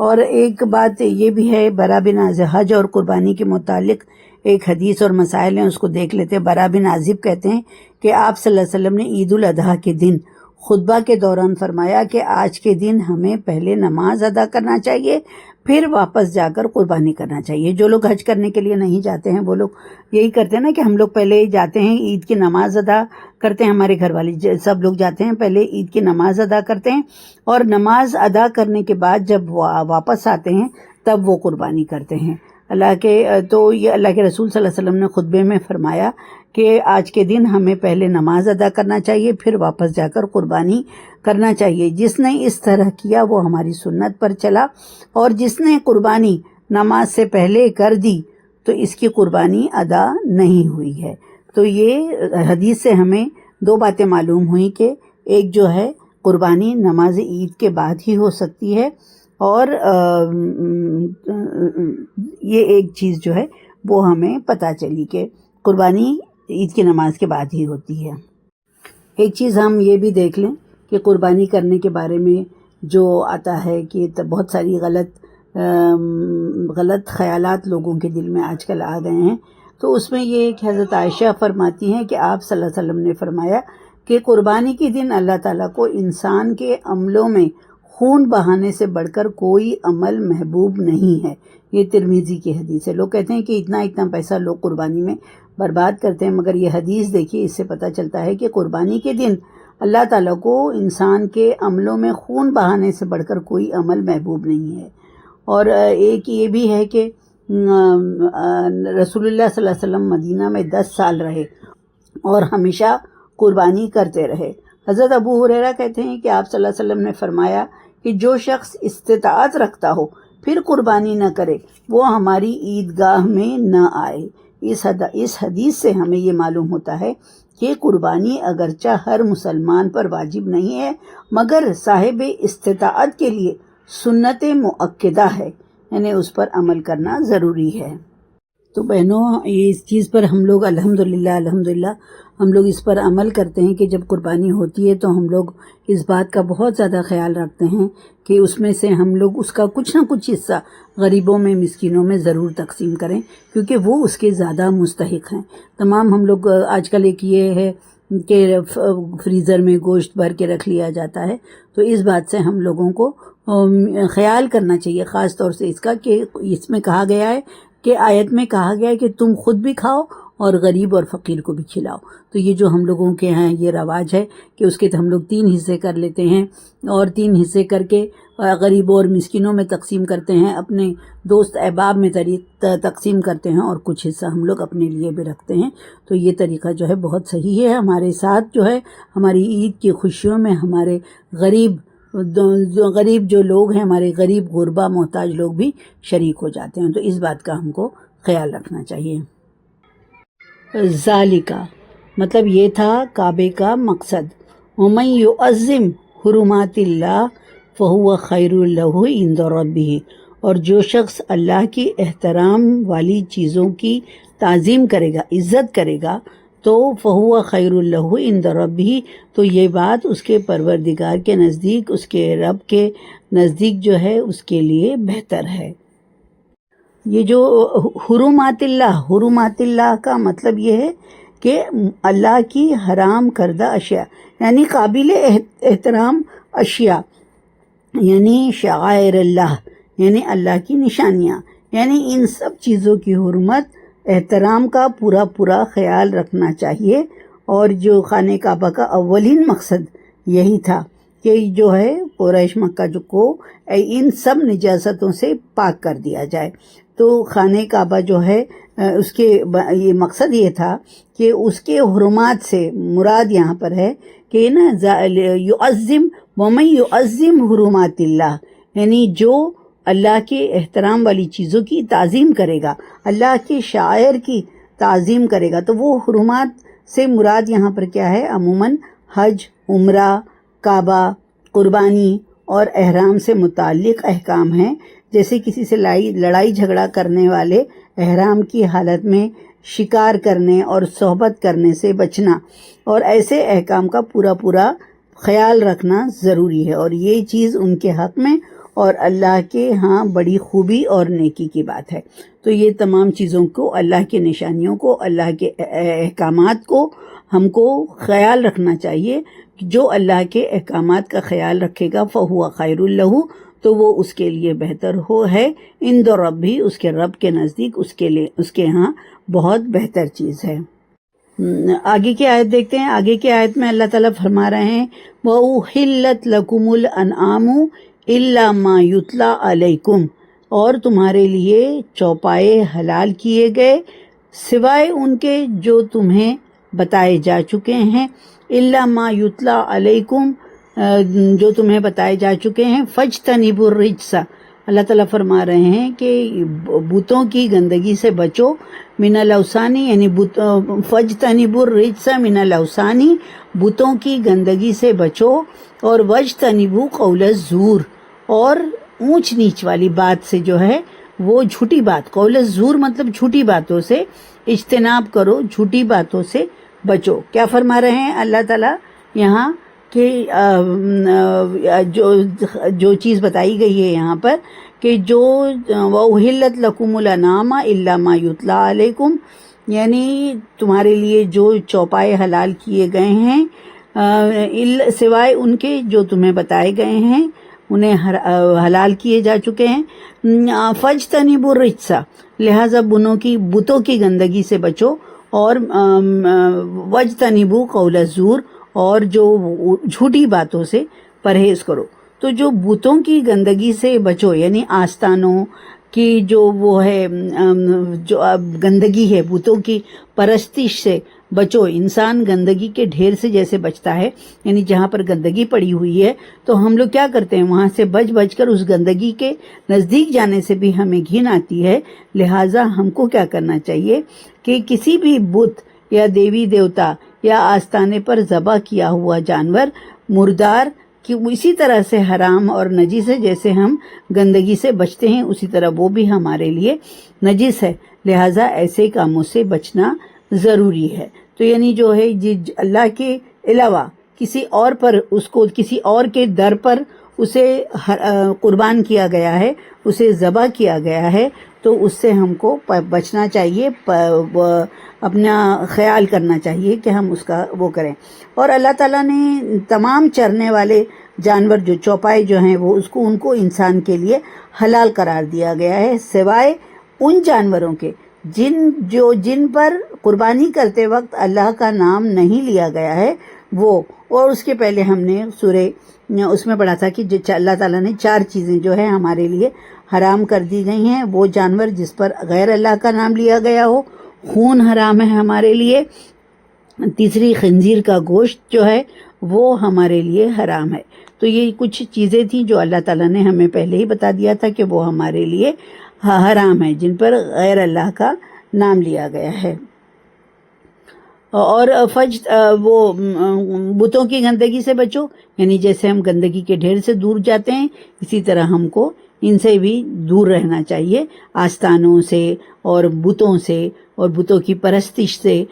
اور ایک بات یہ بھی ہے برا بن عازب، حج اور قربانی کے متعلق ایک حدیث اور مسائل ہیں، اس کو دیکھ لیتے ہیں۔ برا بن عازب کہتے ہیں کہ آپ صلی اللہ علیہ وسلم نے عید الاضحیٰ کے دن خطبہ کے دوران فرمایا کہ آج کے دن ہمیں پہلے نماز ادا کرنا چاہیے، پھر واپس جا کر قربانی کرنا چاہیے۔ جو لوگ حج کرنے کے لیے نہیں جاتے ہیں وہ لوگ یہی کرتے ہیں نا کہ ہم لوگ پہلے جاتے ہیں، عید کی نماز ادا کرتے ہیں، ہمارے گھر والے سب لوگ جاتے ہیں، پہلے عید کی نماز ادا کرتے ہیں اور نماز ادا کرنے کے بعد جب واپس آتے ہیں تب وہ قربانی کرتے ہیں۔ یہ اللہ کے رسول صلی اللہ علیہ وسلم نے خطبے میں فرمایا کہ آج کے دن ہمیں پہلے نماز ادا کرنا چاہیے، پھر واپس جا کر قربانی کرنا چاہیے۔ جس نے اس طرح کیا وہ ہماری سنت پر چلا، اور جس نے قربانی نماز سے پہلے کر دی تو اس کی قربانی ادا نہیں ہوئی ہے۔ تو یہ حدیث سے ہمیں دو باتیں معلوم ہوئیں کہ ایک جو ہے قربانی نماز عید کے بعد ہی ہو سکتی ہے، اور یہ ایک چیز جو ہے وہ ہمیں پتہ چلی کہ قربانی عید کی نماز کے بعد ہی ہوتی ہے۔ ایک چیز ہم یہ بھی دیکھ لیں کہ قربانی کرنے کے بارے میں جو آتا ہے کہ بہت ساری غلط خیالات لوگوں کے دل میں آج کل آ گئے ہیں، تو اس میں یہ کہ حضرت عائشہ فرماتی ہیں کہ آپ صلی اللہ علیہ وسلم نے فرمایا کہ قربانی کے دن اللہ تعالیٰ کو انسان کے عملوں میں خون بہانے سے بڑھ کر کوئی عمل محبوب نہیں ہے۔ یہ ترمذی کی حدیث ہے۔ لوگ کہتے ہیں کہ اتنا پیسہ لوگ قربانی میں برباد کرتے ہیں، مگر یہ حدیث دیکھیے، اس سے پتہ چلتا ہے کہ قربانی کے دن اللہ تعالیٰ کو انسان کے عملوں میں خون بہانے سے بڑھ کر کوئی عمل محبوب نہیں ہے۔ اور ایک یہ بھی ہے کہ رسول اللہ صلی اللہ علیہ وسلم مدینہ میں 10 سال رہے اور ہمیشہ قربانی کرتے رہے۔ حضرت ابو ہریرہ کہتے ہیں کہ آپ صلی اللہ علیہ وسلم نے فرمایا کہ جو شخص استطاعت رکھتا ہو پھر قربانی نہ کرے وہ ہماری عیدگاہ میں نہ آئے۔ اس حدیث سے ہمیں یہ معلوم ہوتا ہے کہ قربانی اگرچہ ہر مسلمان پر واجب نہیں ہے، مگر صاحب استطاعت کے لیے سنت مؤکدہ ہے، یعنی اس پر عمل کرنا ضروری ہے۔ تو بہنوں، اس چیز پر ہم لوگ الحمدللہ ہم لوگ اس پر عمل کرتے ہیں کہ جب قربانی ہوتی ہے تو ہم لوگ اس بات کا بہت زیادہ خیال رکھتے ہیں کہ اس میں سے ہم لوگ اس کا کچھ نہ کچھ حصہ غریبوں میں، مسکینوں میں ضرور تقسیم کریں، کیونکہ وہ اس کے زیادہ مستحق ہیں۔ تمام ہم لوگ آج کل ایک یہ ہے کہ فریزر میں گوشت بھر کے رکھ لیا جاتا ہے، تو اس بات سے ہم لوگوں کو خیال کرنا چاہیے، خاص طور سے اس کا کہ اس میں کہا گیا ہے کہ آیت میں کہا گیا ہے کہ تم خود بھی کھاؤ اور غریب اور فقیر کو بھی کھلاؤ۔ تو یہ جو ہم لوگوں کے ہیں یہ رواج ہے کہ اس کے ہم لوگ 3 حصے کر لیتے ہیں، اور 3 حصے کر کے غریبوں اور مسکینوں میں تقسیم کرتے ہیں، اپنے دوست احباب میں تقسیم کرتے ہیں، اور کچھ حصہ ہم لوگ اپنے لیے بھی رکھتے ہیں۔ تو یہ طریقہ جو ہے بہت صحیح ہے۔ ہمارے ساتھ جو ہے ہماری عید کی خوشیوں میں ہمارے غریب جو لوگ ہیں، ہمارے غریب غربا محتاج لوگ بھی شریک ہو جاتے ہیں، تو اس بات کا ہم کو خیال رکھنا چاہیے۔ ذالکہ مطلب یہ تھا کعبے کا مقصد۔ وَمَن يُعَظِّمْ حُرُمَاتِ اللَّهِ فَهُوَ خَيْرٌ لَهُ عِندَ رَبِّهِ، اور جو شخص اللہ کی احترام والی چیزوں کی تعظیم کرے گا، عزت کرے گا، تو فَهُوَ خَيْرٌ لَهُ عِندَ رَبِّهِ، تو یہ بات اس کے پروردگار کے نزدیک، اس کے رب کے نزدیک جو ہے اس کے لیے بہتر ہے۔ یہ جو حرمات اللہ کا مطلب یہ ہے کہ اللہ کی حرام کردہ اشیاء، یعنی قابل احترام اشیاء، یعنی شعائر اللہ، یعنی اللہ کی نشانیاں، یعنی ان سب چیزوں کی حرمت، احترام کا پورا خیال رکھنا چاہیے۔ اور جو خانہ کعبہ کا اولین مقصد یہی تھا کہ جو ہے قریش مکہ کو ان سب نجاستوں سے پاک کر دیا جائے۔ تو خانہ کعبہ جو ہے اس کے یہ مقصد یہ تھا کہ اس کے حرمات سے مراد یہاں پر ہے کہ نا یعظم ومن یعظم حرمات اللہ، یعنی جو اللہ کے احترام والی چیزوں کی تعظیم کرے گا، اللہ کے شاعر کی تعظیم کرے گا، تو وہ حرمات سے مراد یہاں پر کیا ہے؟ عموماً حج، عمرہ، کعبہ، قربانی اور احرام سے متعلق احکام ہیں، جیسے کسی سے لڑائی جھگڑا کرنے والے احرام کی حالت میں شکار کرنے اور صحبت کرنے سے بچنا، اور ایسے احکام کا پورا خیال رکھنا ضروری ہے، اور یہ چیز ان کے حق میں اور اللہ کے ہاں بڑی خوبی اور نیکی کی بات ہے۔ تو یہ تمام چیزوں کو، اللہ کی نشانیوں کو، اللہ کے احکامات کو ہم کو خیال رکھنا چاہیے۔ جو اللہ کے احکامات کا خیال رکھے گا فَهُوَ خَيْرٌ لَهُ، تو وہ اس کے لیے بہتر ہے، عند ربی، اس کے رب کے نزدیک اس کے ہاں بہت بہتر چیز ہے۔ آگے کی آیت دیکھتے ہیں۔ آگے کی آیت میں اللہ تعالیٰ فرما رہے ہیں وَأُحِلَّتْ لَكُمُ الْأَنْعَامُ إِلَّا مَا يُتْلَى عَلَيْكُمْ، اور تمہارے لیے چوپائے حلال کیے گئے سوائے ان کے جو تمہیں بتائے جا چکے ہیں، إِلَّا مَا يُتْلَى عَلَيْكُمْ، جو تمہیں بتائے جا چکے ہیں، فَاجْتَنِبُوا الرِّجْسَ، اللہ تعالیٰ فرما رہے ہیں کہ بتوں کی گندگی سے بچو، من الاوثان، یعنی فَاجْتَنِبُوا الرِّجْسَ من الاوثان، بتوں کی گندگی سے بچو، اور وَاجْتَنِبُوا قَوْلَ الزُّورِ، اور اونچ نیچ والی بات سے جو ہے وہ جھوٹی بات، قول الزور مطلب جھوٹی باتوں سے اجتناب کرو، جھوٹی باتوں سے بچو۔ کیا فرما رہے ہیں اللہ تعالیٰ یہاں کہ جو چیز بتائی گئی ہے یہاں پر کہ جو وَأُحِلَّتْ لَكُمُ الْأَنْعَامُ إِلَّا مَا يُتْلَى عَلَيْكُمْ، یعنی تمہارے لیے جو چوپائے حلال کیے گئے ہیں سوائے ان کے جو تمہیں بتائے گئے ہیں، انہیں حلال کیے جا چکے ہیں۔ فَاجْتَنِبُوا الرِّجْسَ، لہٰذا بتوں کی گندگی سے بچو، اور وَاجْتَنِبُوا قَوْلَ الزُّورِ، اور جو جھوٹی باتوں سے پرہیز کرو۔ تو جو بتوں کی گندگی سے بچو، یعنی آستانوں کی جو وہ ہے جو گندگی ہے، بتوں کی پرستش سے بچو۔ انسان گندگی کے ڈھیر سے جیسے بچتا ہے، یعنی جہاں پر گندگی پڑی ہوئی ہے تو ہم لوگ کیا کرتے ہیں، وہاں سے بچ کر اس گندگی کے نزدیک جانے سے بھی ہمیں گھن آتی ہے۔ لہٰذا ہم کو کیا کرنا چاہیے کہ کسی بھی بت یا دیوی دیوتا یا آستانے پر ذبح کیا ہوا جانور مردار کہ اسی طرح سے حرام اور نجس ہے، جیسے ہم گندگی سے بچتے ہیں اسی طرح وہ بھی ہمارے لیے نجس ہے، لہٰذا ایسے کاموں سے بچنا ضروری ہے۔ تو یعنی جو ہے اللہ کے علاوہ کسی اور پر اس کو کسی اور کے در پر اسے قربان کیا گیا ہے، اسے ذبح کیا گیا ہے، تو اس سے ہم کو بچنا چاہیے، اپنا خیال کرنا چاہیے کہ ہم اس کا وہ کریں۔ اور اللہ تعالیٰ نے تمام چرنے والے جانور جو چوپائے جو ہیں وہ ان کو انسان کے لیے حلال قرار دیا گیا ہے، سوائے ان جانوروں کے جن پر قربانی کرتے وقت اللہ کا نام نہیں لیا گیا ہے وہ۔ اور اس کے پہلے ہم نے سورہ اس میں پڑھا تھا کہ اللہ تعالیٰ نے 4 چیزیں جو ہے ہمارے لیے حرام کر دی گئی ہیں، وہ جانور جس پر غیر اللہ کا نام لیا گیا ہو، خون حرام ہے ہمارے لیے، تیسری خنزیر کا گوشت جو ہے وہ ہمارے لیے حرام ہے۔ تو یہ کچھ چیزیں تھیں جو اللہ تعالیٰ نے ہمیں پہلے ہی بتا دیا تھا کہ وہ ہمارے لیے حرام ہے، جن پر غیر اللہ کا نام لیا گیا ہے۔ اور وہ بتوں کی گندگی سے بچو، یعنی جیسے ہم گندگی کے ڈھیر سے دور جاتے ہیں اسی طرح ہم کو ان سے بھی دور رہنا چاہیے، آستانوں سے اور بتوں سے اور بتوں کی پرستش سے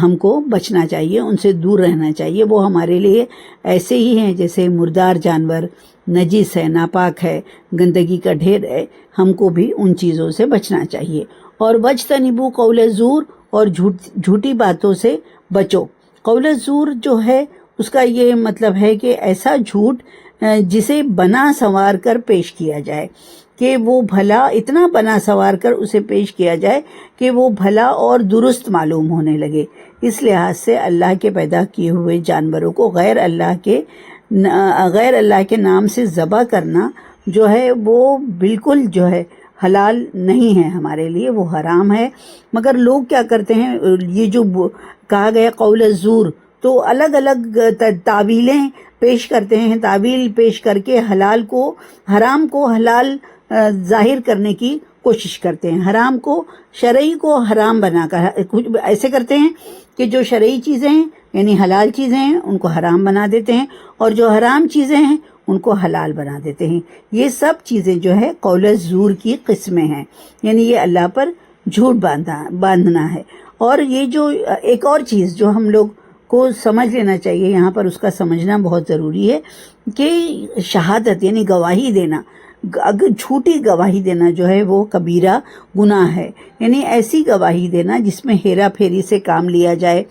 ہم کو بچنا چاہیے، ان سے دور رہنا چاہیے۔ وہ ہمارے لیے ایسے ہی ہیں جیسے مردار جانور نجس ہے، ناپاک ہے، گندگی کا ڈھیر ہے، ہم کو بھی ان چیزوں سے بچنا چاہیے۔ اور وَاجْتَنِبُوا قَوْلَ الزُّورِ، اور جھوٹی باتوں سے بچو۔ قول الزور جو ہے اس کا یہ مطلب ہے کہ ایسا جھوٹ جسے بنا سنوار کر پیش کیا جائے، کہ وہ بھلا اتنا بنا سنوار کر اسے پیش کیا جائے کہ وہ بھلا اور درست معلوم ہونے لگے۔ اس لحاظ سے اللہ کے پیدا کیے ہوئے جانوروں کو غیر اللہ کے نام سے ذبح کرنا جو ہے وہ بالکل جو ہے حلال نہیں ہے ہمارے لیے، وہ حرام ہے۔ مگر لوگ کیا کرتے ہیں، یہ جو کہا گیا قول الزور، تو الگ الگ تعویلیں پیش کرتے ہیں، تعویل پیش کر کے حلال کو، حرام کو حلال ظاہر کرنے کی کوشش کرتے ہیں، حرام کو، شرعی کو حرام بنا کر کچھ ایسے کرتے ہیں کہ جو شرعی چیزیں ہیں یعنی حلال چیزیں ہیں ان کو حرام بنا دیتے ہیں، اور جو حرام چیزیں ہیں ان کو حلال بنا دیتے ہیں۔ یہ سب چیزیں جو ہے قول الزور کی قسمیں ہیں، یعنی یہ اللہ پر جھوٹ باندھنا ہے۔ اور یہ جو ایک اور چیز جو ہم لوگ کو سمجھ لینا چاہیے، یہاں پر اس کا سمجھنا بہت ضروری ہے کہ شہادت یعنی گواہی دینا، اگر جھوٹی گواہی دینا جو ہے وہ کبیرہ گناہ ہے، یعنی ایسی گواہی دینا جس میں ہیرا پھیری سے کام لیا جائے،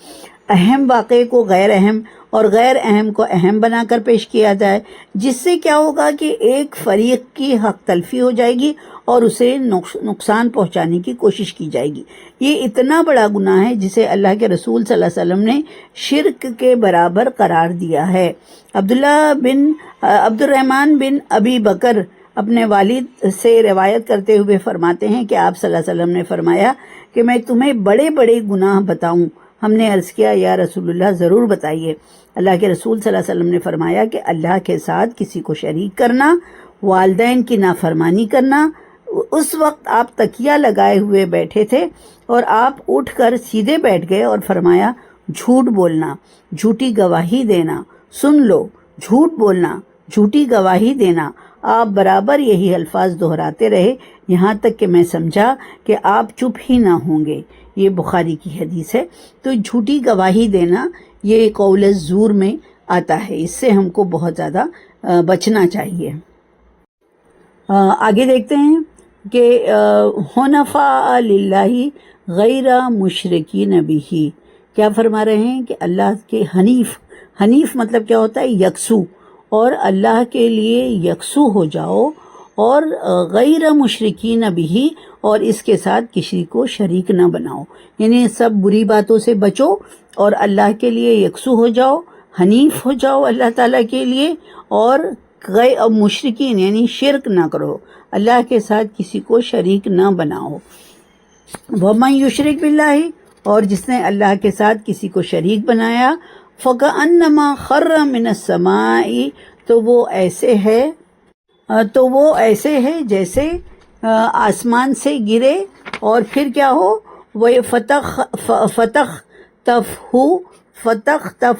اہم واقعے کو غیر اہم اور غیر اہم کو اہم بنا کر پیش کیا جائے، جس سے کیا ہوگا کہ ایک فریق کی حق تلفی ہو جائے گی اور اسے نقصان پہنچانے کی کوشش کی جائے گی۔ یہ اتنا بڑا گناہ ہے جسے اللہ کے رسول صلی اللہ علیہ وسلم نے شرک کے برابر قرار دیا ہے۔ عبد الرحمن بن ابی بکر اپنے والد سے روایت کرتے ہوئے فرماتے ہیں کہ آپ صلی اللہ علیہ وسلم نے فرمایا کہ میں تمہیں بڑے بڑے گناہ بتاؤں؟ ہم نے عرض کیا یا رسول اللہ ضرور بتائیے۔ اللہ کے رسول صلی اللہ علیہ وسلم نے فرمایا کہ اللہ کے ساتھ کسی کو شریک کرنا، والدین کی نافرمانی کرنا۔ اس وقت آپ تکیہ لگائے ہوئے بیٹھے تھے اور آپ اٹھ کر سیدھے بیٹھ گئے اور فرمایا جھوٹ بولنا، جھوٹی گواہی دینا، سن لو، جھوٹ بولنا، جھوٹی گواہی دینا۔ آپ برابر یہی الفاظ دہراتے رہے یہاں تک کہ میں سمجھا کہ آپ چپ ہی نہ ہوں گے۔ یہ بخاری کی حدیث ہے۔ تو جھوٹی گواہی دینا یہ قول الزور میں آتا ہے، اس سے ہم کو بہت زیادہ بچنا چاہیے۔ آگے دیکھتے ہیں کہ حنفاء للہ غیر مشرکین بہ، کیا فرما رہے ہیں کہ اللہ کے حنیف مطلب کیا ہوتا ہے؟ یکسو، اور اللہ کے لیے یکسو ہو جاؤ، اور غیر مشرکین بہ، اور اس کے ساتھ کسی کو شریک نہ بناؤ، یعنی سب بری باتوں سے بچو اور اللہ کے لیے یکسو ہو جاؤ، حنیف ہو جاؤ اللہ تعالیٰ کے لیے، اور غیر مشرکین یعنی شرک نہ کرو، اللہ کے ساتھ کسی کو شریک نہ بناؤ۔ وَمَن یشرک بِاللَّہِ، اور جس نے اللہ کے ساتھ کسی کو شریک بنایا، فَكَأَنَّمَا خَرَّ مِنَ السَّمَاءِ، تو وہ ایسے ہے جیسے آسمان سے گرے، اور پھر کیا ہو، وہ فتخ تفہ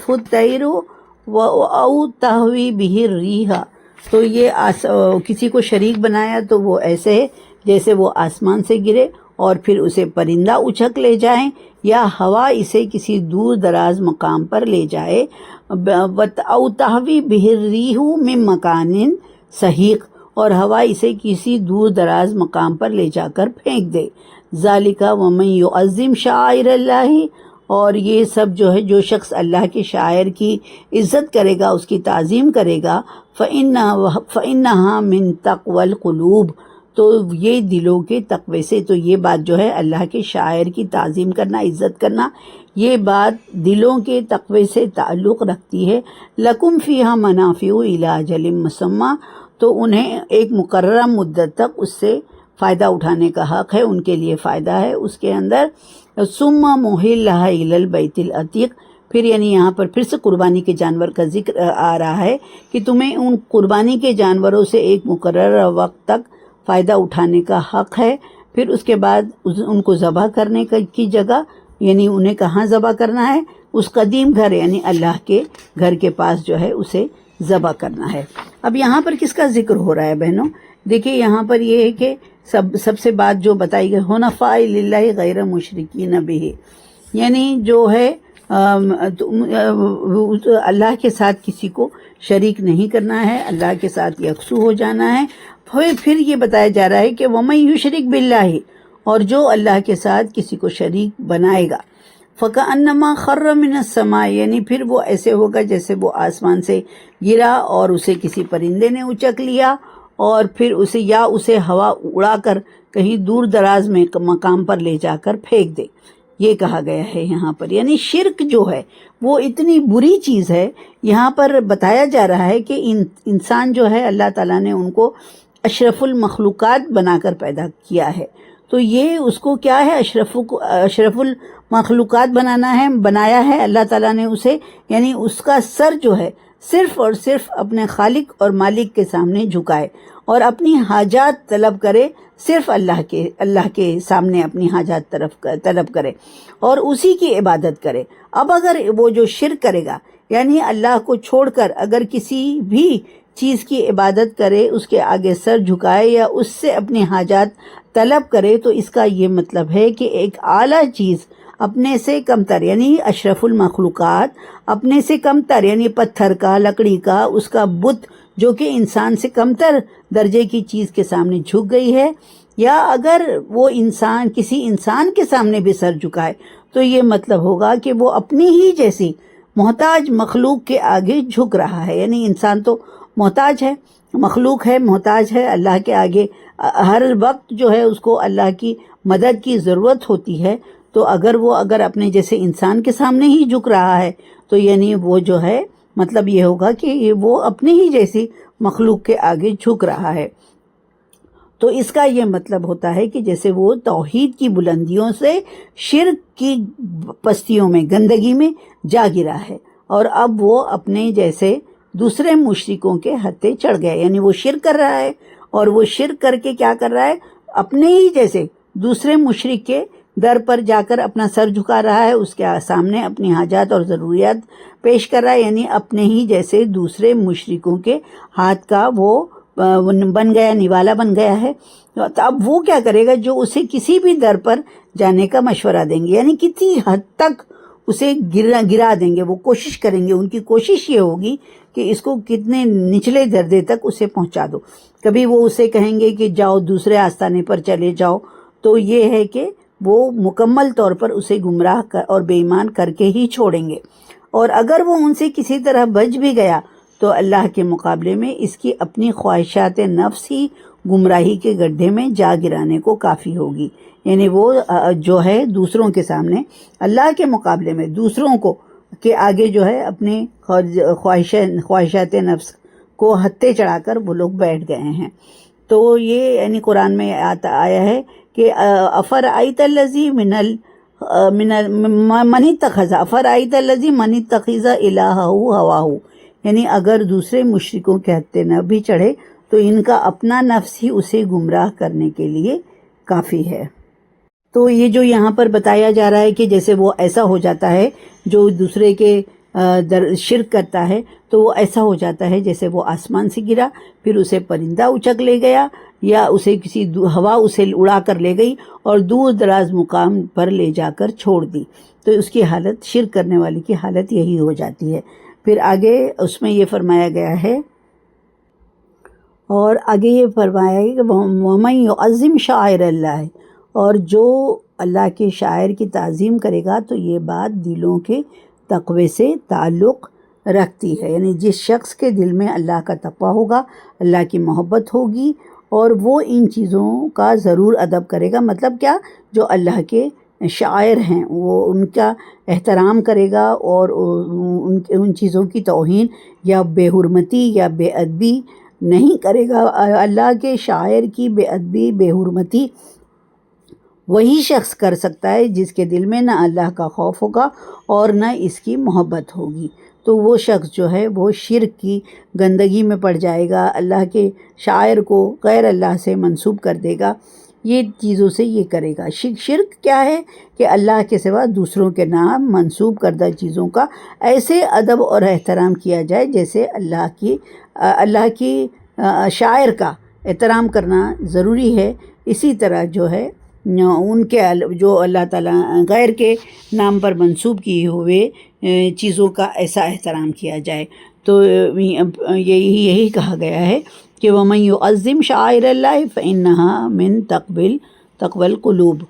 الطیر او تہوی بہ الریح، تو یہ کسی کو شریک بنایا تو وہ ایسے ہے جیسے وہ آسمان سے گرے اور پھر اسے پرندہ اچھک لے جائیں، یا ہوا اسے کسی دور دراز مقام پر لے جائے، او تہوی بہ الریح من مکان سحیق، اور ہوا اسے کسی دور دراز مقام پر لے جا کر پھینک دے۔ ذالک ومن یعظم شعائر اللہ، اور یہ سب جو ہے جو شخص اللہ کے شاعر کی عزت کرے گا، اس کی تعظیم کرے گا، فإنہا من تقوی القلوب، تو یہ دلوں کے تقوی سے، تو یہ بات جو ہے اللہ کے شاعر کی تعظیم کرنا، عزت کرنا، یہ بات دلوں کے تقوی سے تعلق رکھتی ہے۔ لکم فیہا منافع الی اجل مسمی، تو انہیں ایک مقررہ مدت تک اس سے فائدہ اٹھانے کا حق ہے، ان کے لیے فائدہ ہے اس کے اندر۔ ثم محلھا الی البیت العتیق، پھر یعنی یہاں پر پھر سے قربانی کے جانور کا ذکر آ رہا ہے کہ تمہیں ان قربانی کے جانوروں سے ایک مقررہ وقت تک فائدہ اٹھانے کا حق ہے۔ پھر اس کے بعد ان کو ذبح کرنے کی جگہ، یعنی انہیں کہاں ذبح کرنا ہے؟ اس قدیم گھر یعنی اللہ کے گھر کے پاس جو ہے اسے ذبح کرنا ہے۔ اب یہاں پر کس کا ذکر ہو رہا ہے بہنوں؟ دیکھیں یہاں پر یہ ہے کہ سب سے بات جو بتائی گئی، حنفاء للہ غیر مشرکین بہ، یعنی جو ہے اللہ کے ساتھ کسی کو شریک نہیں کرنا ہے، اللہ کے ساتھ یکسو ہو جانا ہے۔ پھر یہ بتایا جا رہا ہے کہ وَمَن یشرک بِاللَّہِ، اور جو اللہ کے ساتھ کسی کو شریک بنائے گا، فَكَأَنَّمَا خَرَّ مِنَ السَّمَاءِ، یعنی پھر وہ ایسے ہوگا جیسے وہ آسمان سے گرا اور اسے کسی پرندے نے اچک لیا، اور پھر اسے ہوا اڑا کر کہیں دور دراز میں مقام پر لے جا کر پھینک دے۔ یہ کہا گیا ہے یہاں پر، یعنی شرک جو ہے وہ اتنی بری چیز ہے۔ یہاں پر بتایا جا رہا ہے کہ انسان جو ہے اللہ تعالیٰ نے ان کو اشرف المخلوقات بنا کر پیدا کیا ہے۔ تو یہ اس کو کیا ہے، اشرف المخلوقات بنایا ہے اللہ تعالیٰ نے اسے، یعنی اس کا سر جو ہے صرف اور صرف اپنے خالق اور مالک کے سامنے جھکائے اور اپنی حاجات طلب کرے، صرف اللہ کے سامنے اپنی حاجات طلب کرے اور اسی کی عبادت کرے۔ اب اگر وہ جو شرک کرے گا، یعنی اللہ کو چھوڑ کر اگر کسی بھی چیز کی عبادت کرے، اس کے آگے سر جھکائے یا اس سے اپنی حاجات طلب کرے، تو اس کا یہ مطلب ہے کہ ایک اعلیٰ چیز اپنے سے کمتر، یعنی اشرف المخلوقات اپنے سے کمتر، یعنی پتھر کا، لکڑی کا، اس کا بت جو کہ انسان سے کمتر درجے کی چیز کے سامنے جھک گئی ہے، یا اگر وہ انسان کسی انسان کے سامنے بھی سر جھکائے تو یہ مطلب ہوگا کہ وہ اپنی ہی جیسی محتاج مخلوق کے آگے جھک رہا ہے۔ یعنی انسان تو محتاج ہے، مخلوق ہے، محتاج ہے اللہ کے آگے، ہر وقت جو ہے اس کو اللہ کی مدد کی ضرورت ہوتی ہے۔ تو اگر اپنے جیسے انسان کے سامنے ہی جھک رہا ہے تو یعنی وہ جو ہے مطلب یہ ہوگا کہ وہ اپنے ہی جیسی مخلوق کے آگے جھک رہا ہے۔ تو اس کا یہ مطلب ہوتا ہے کہ جیسے وہ توحید کی بلندیوں سے شرک کی پستیوں میں، گندگی میں جا گرا ہے، اور اب وہ اپنے جیسے دوسرے مشرکوں کے ہتھے چڑھ گئے، یعنی وہ شرک کر رہا ہے، اور وہ شرک کر کے کیا کر رہا ہے، اپنے ہی جیسے دوسرے مشرک کے در پر جا کر اپنا سر جھکا رہا ہے، اس کے سامنے اپنی حاجات اور ضروریات پیش کر رہا ہے، یعنی اپنے ہی جیسے دوسرے مشرکوں کے ہاتھ کا وہ بن گیا، نوالا بن گیا ہے۔ تو اب وہ کیا کرے گا، جو اسے کسی بھی در پر جانے کا مشورہ دیں گے، یعنی کتنی حد تک اسے گرا دیں گے، وہ کوشش کریں گے، ان کی کوشش یہ ہوگی کہ اس کو کتنے نچلے درجے تک اسے پہنچا دو۔ کبھی وہ اسے کہیں گے کہ جاؤ دوسرے آستانے پر چلے جاؤ، تو یہ ہے کہ وہ مکمل طور پر اسے گمراہ اور بے ایمان کر کے ہی چھوڑیں گے، اور اگر وہ ان سے کسی طرح بچ بھی گیا تو اللہ کے مقابلے میں اس کی اپنی خواہشات نفس ہی گمراہی کے گڈھے میں جا گرانے کو کافی ہوگی۔ یعنی وہ جو ہے دوسروں کے سامنے، اللہ کے مقابلے میں دوسروں کو کے آگے جو ہے اپنے خواہشات نفس کو ہتھے چڑھا کر وہ لوگ بیٹھ گئے ہیں۔ تو یہ یعنی قرآن میں آیا ہے کہ افرأیت الذی من اتخذ الہہ ہواہ، یعنی اگر دوسرے مشرکوں کے ہتھے نہ بھی چڑھے تو ان کا اپنا نفس ہی اسے گمراہ کرنے کے لیے کافی ہے۔ تو یہ جو یہاں پر بتایا جا رہا ہے کہ جیسے وہ ایسا ہو جاتا ہے جو دوسرے کے شرک کرتا ہے، تو وہ ایسا ہو جاتا ہے جیسے وہ آسمان سے گرا، پھر اسے پرندہ اچک لے گیا، یا اسے کسی ہوا اسے اڑا کر لے گئی اور دور دراز مقام پر لے جا کر چھوڑ دی، تو اس کی حالت، شرک کرنے والی کی حالت یہی ہو جاتی ہے۔ پھر آگے اس میں یہ فرمایا گیا ہے، اور آگے یہ فرمایا ہے کہ وَمَن يُعَظِّمْ شَعَائِرَ اللَّهِ، اور جو اللہ کے شاعر کی تعظیم کرے گا تو یہ بات دلوں کے تقوی سے تعلق رکھتی ہے، یعنی جس شخص کے دل میں اللہ کا تقوی ہوگا، اللہ کی محبت ہوگی، اور وہ ان چیزوں کا ضرور ادب کرے گا، مطلب کیا، جو اللہ کے شاعر ہیں وہ ان کا احترام کرے گا، اور ان چیزوں کی توہین یا بے حرمتی یا بے ادبی نہیں کرے گا۔ اللہ کے شاعر کی بے ادبی، بے حرمتی وہی شخص کر سکتا ہے جس کے دل میں نہ اللہ کا خوف ہوگا اور نہ اس کی محبت ہوگی، تو وہ شخص جو ہے وہ شرک کی گندگی میں پڑ جائے گا، اللہ کے شاعر کو غیر اللہ سے منسوب کر دے گا، یہ چیزوں سے یہ کرے گا۔ شرک کیا ہے کہ اللہ کے سوا دوسروں کے نام منسوب کردہ چیزوں کا ایسے ادب اور احترام کیا جائے جیسے اللہ کی شاعر کا احترام کرنا ضروری ہے، اسی طرح جو ہے ان کے جو اللہ تعالیٰ غیر کے نام پر منسوب کیے ہوئے چیزوں کا ایسا احترام کیا جائے۔ تو یہی کہا گیا ہے کہ وَمَن يُعَظِّمْ شَعَائِرَ اللَّهِ فَإِنَّهَا مِن تَقْوَى الْقُلُوبِ۔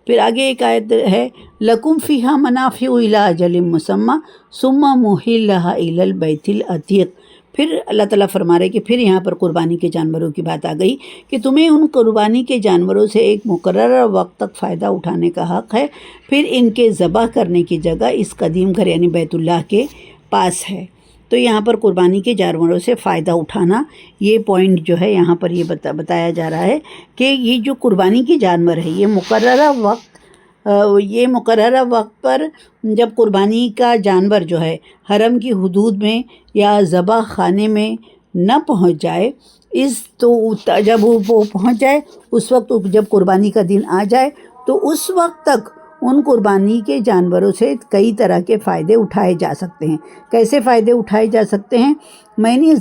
پھر آگے ایک آیت ہے، لَكُمْ فِيهَا مَنَافِعُ إِلَىٰ أَجَلٍ مُّسَمًّى ثُمَّ مُحِلُّهَا إِلَى الْبَيْتِ الْعَتِيقِ۔ پھر اللہ تعالیٰ فرما رہے کہ پھر یہاں پر قربانی کے جانوروں کی بات آ گئی کہ تمہیں ان قربانی کے جانوروں سے ایک مقررہ وقت تک فائدہ اٹھانے کا حق ہے، پھر ان کے ذبح کرنے کی جگہ اس قدیم گھر یعنی بیت اللہ کے پاس ہے۔ تو یہاں پر قربانی کے جانوروں سے فائدہ اٹھانا، یہ پوائنٹ جو ہے یہاں پر یہ بتایا جا رہا ہے کہ یہ جو قربانی کے جانور ہے یہ مقررہ وقت پر جب قربانی کا جانور جو ہے حرم کی حدود میں یا ذبح خانے میں نہ پہنچ جائے، جب وہ پہنچ جائے اس وقت جب قربانی کا دن آ جائے تو اس وقت تک ان قربانی کے جانوروں سے کئی طرح کے فائدے اٹھائے جا سکتے ہیں۔ کیسے فائدے اٹھائے جا سکتے ہیں؟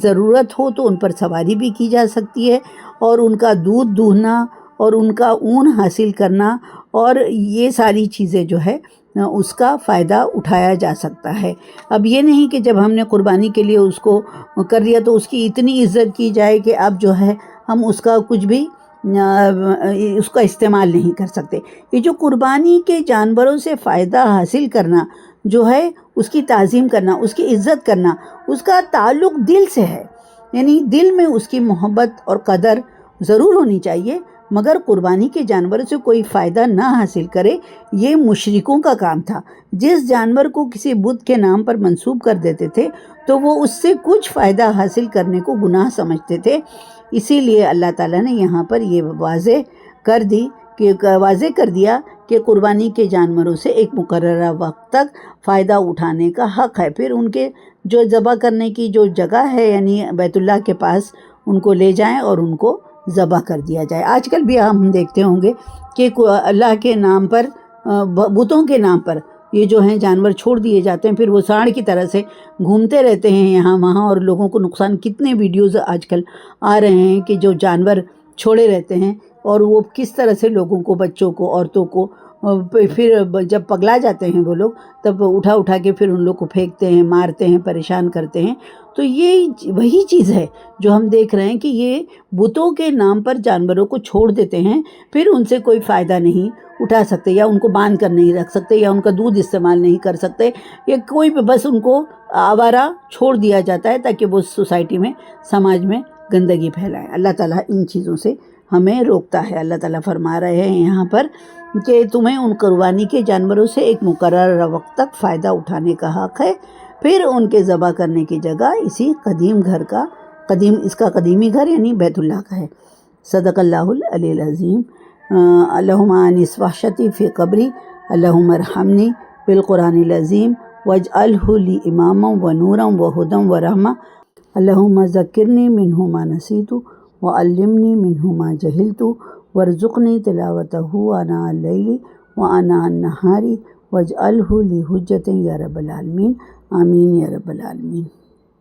ضرورت ہو تو ان پر سواری بھی کی جا سکتی ہے، اور ان کا دودھ دہنا اور ان کا اون حاصل کرنا، اور یہ ساری چیزیں جو ہے اس کا فائدہ اٹھایا جا سکتا ہے۔ اب یہ نہیں کہ جب ہم نے قربانی کے لیے اس کو کر لیا تو اس کی اتنی عزت کی جائے کہ اب جو ہے ہم اس کا کچھ بھی اس کا استعمال نہیں کر سکتے۔ یہ جو قربانی کے جانوروں سے فائدہ حاصل کرنا جو ہے، اس کی تعظیم کرنا، اس کی عزت کرنا، اس کا تعلق دل سے ہے، یعنی دل میں اس کی محبت اور قدر ضرور ہونی چاہیے، مگر قربانی کے جانوروں سے کوئی فائدہ نہ حاصل کرے، یہ مشرکوں کا کام تھا۔ جس جانور کو کسی بت کے نام پر منسوب کر دیتے تھے تو وہ اس سے کچھ فائدہ حاصل کرنے کو گناہ سمجھتے تھے۔ اسی لیے اللہ تعالیٰ نے یہاں پر یہ واضح کر دیا کہ قربانی کے جانوروں سے ایک مقررہ وقت تک فائدہ اٹھانے کا حق ہے۔ پھر ان کے جو ذبح کرنے کی جو جگہ ہے، یعنی بیت اللہ کے پاس ان کو لے جائیں اور ان کو ذبح کر دیا جائے۔ آج کل بھی ہم دیکھتے ہوں گے کہ اللہ کے نام پر، بتوں کے نام پر یہ جو ہیں جانور چھوڑ دیے جاتے ہیں، پھر وہ سانڑ کی طرح سے گھومتے رہتے ہیں یہاں وہاں، اور لوگوں کو نقصان۔ کتنے ویڈیوز آج کل آ رہے ہیں کہ جو جانور چھوڑے رہتے ہیں اور وہ کس طرح سے لوگوں کو، بچوں کو، عورتوں کو، پھر جب پگلا جاتے ہیں وہ لوگ تب اٹھا کے پھر ان لوگ کو پھینکتے ہیں، مارتے ہیں، پریشان کرتے ہیں۔ تو یہ وہی چیز ہے جو ہم دیکھ رہے ہیں کہ یہ بتوں کے نام پر جانوروں کو چھوڑ دیتے ہیں، پھر ان سے کوئی فائدہ نہیں اٹھا سکتے، یا ان کو باندھ کر نہیں رکھ سکتے، یا ان کا دودھ استعمال نہیں کر سکتے، یا کوئی بس ان کو آوارہ چھوڑ دیا جاتا ہے تاکہ وہ سوسائٹی میں، سماج میں گندگی پھیلائیں۔ اللہ تعالیٰ ان چیزوں سے ہمیں روکتا ہے۔ اللہ تعالیٰ فرما رہے ہیں یہاں پر کہ تمہیں ان قربانی کے جانوروں سے ایک مقررہ وقت تک فائدہ اٹھانے کا حق ہے، پھر ان کے ذبح کرنے کی جگہ اس کا قدیمی گھر یعنی بیت اللہ کا ہے۔ صدق اللہ العلی العظیم۔ اللہم آنس وحشتی فی قبری، اللہم ارحمنی بالقرآن العظیم واجعلہ لی اماما ونورا وہدی ورحمہ، اللہم ذکرنی منہ ما نسیت وعلمنی منہ ما جہلت وارزقنی تلاوتہ آناء اللیل وآناء النہار واجعلہ لی حجۃ یا رب العالمین، آمین یا رب العالمین۔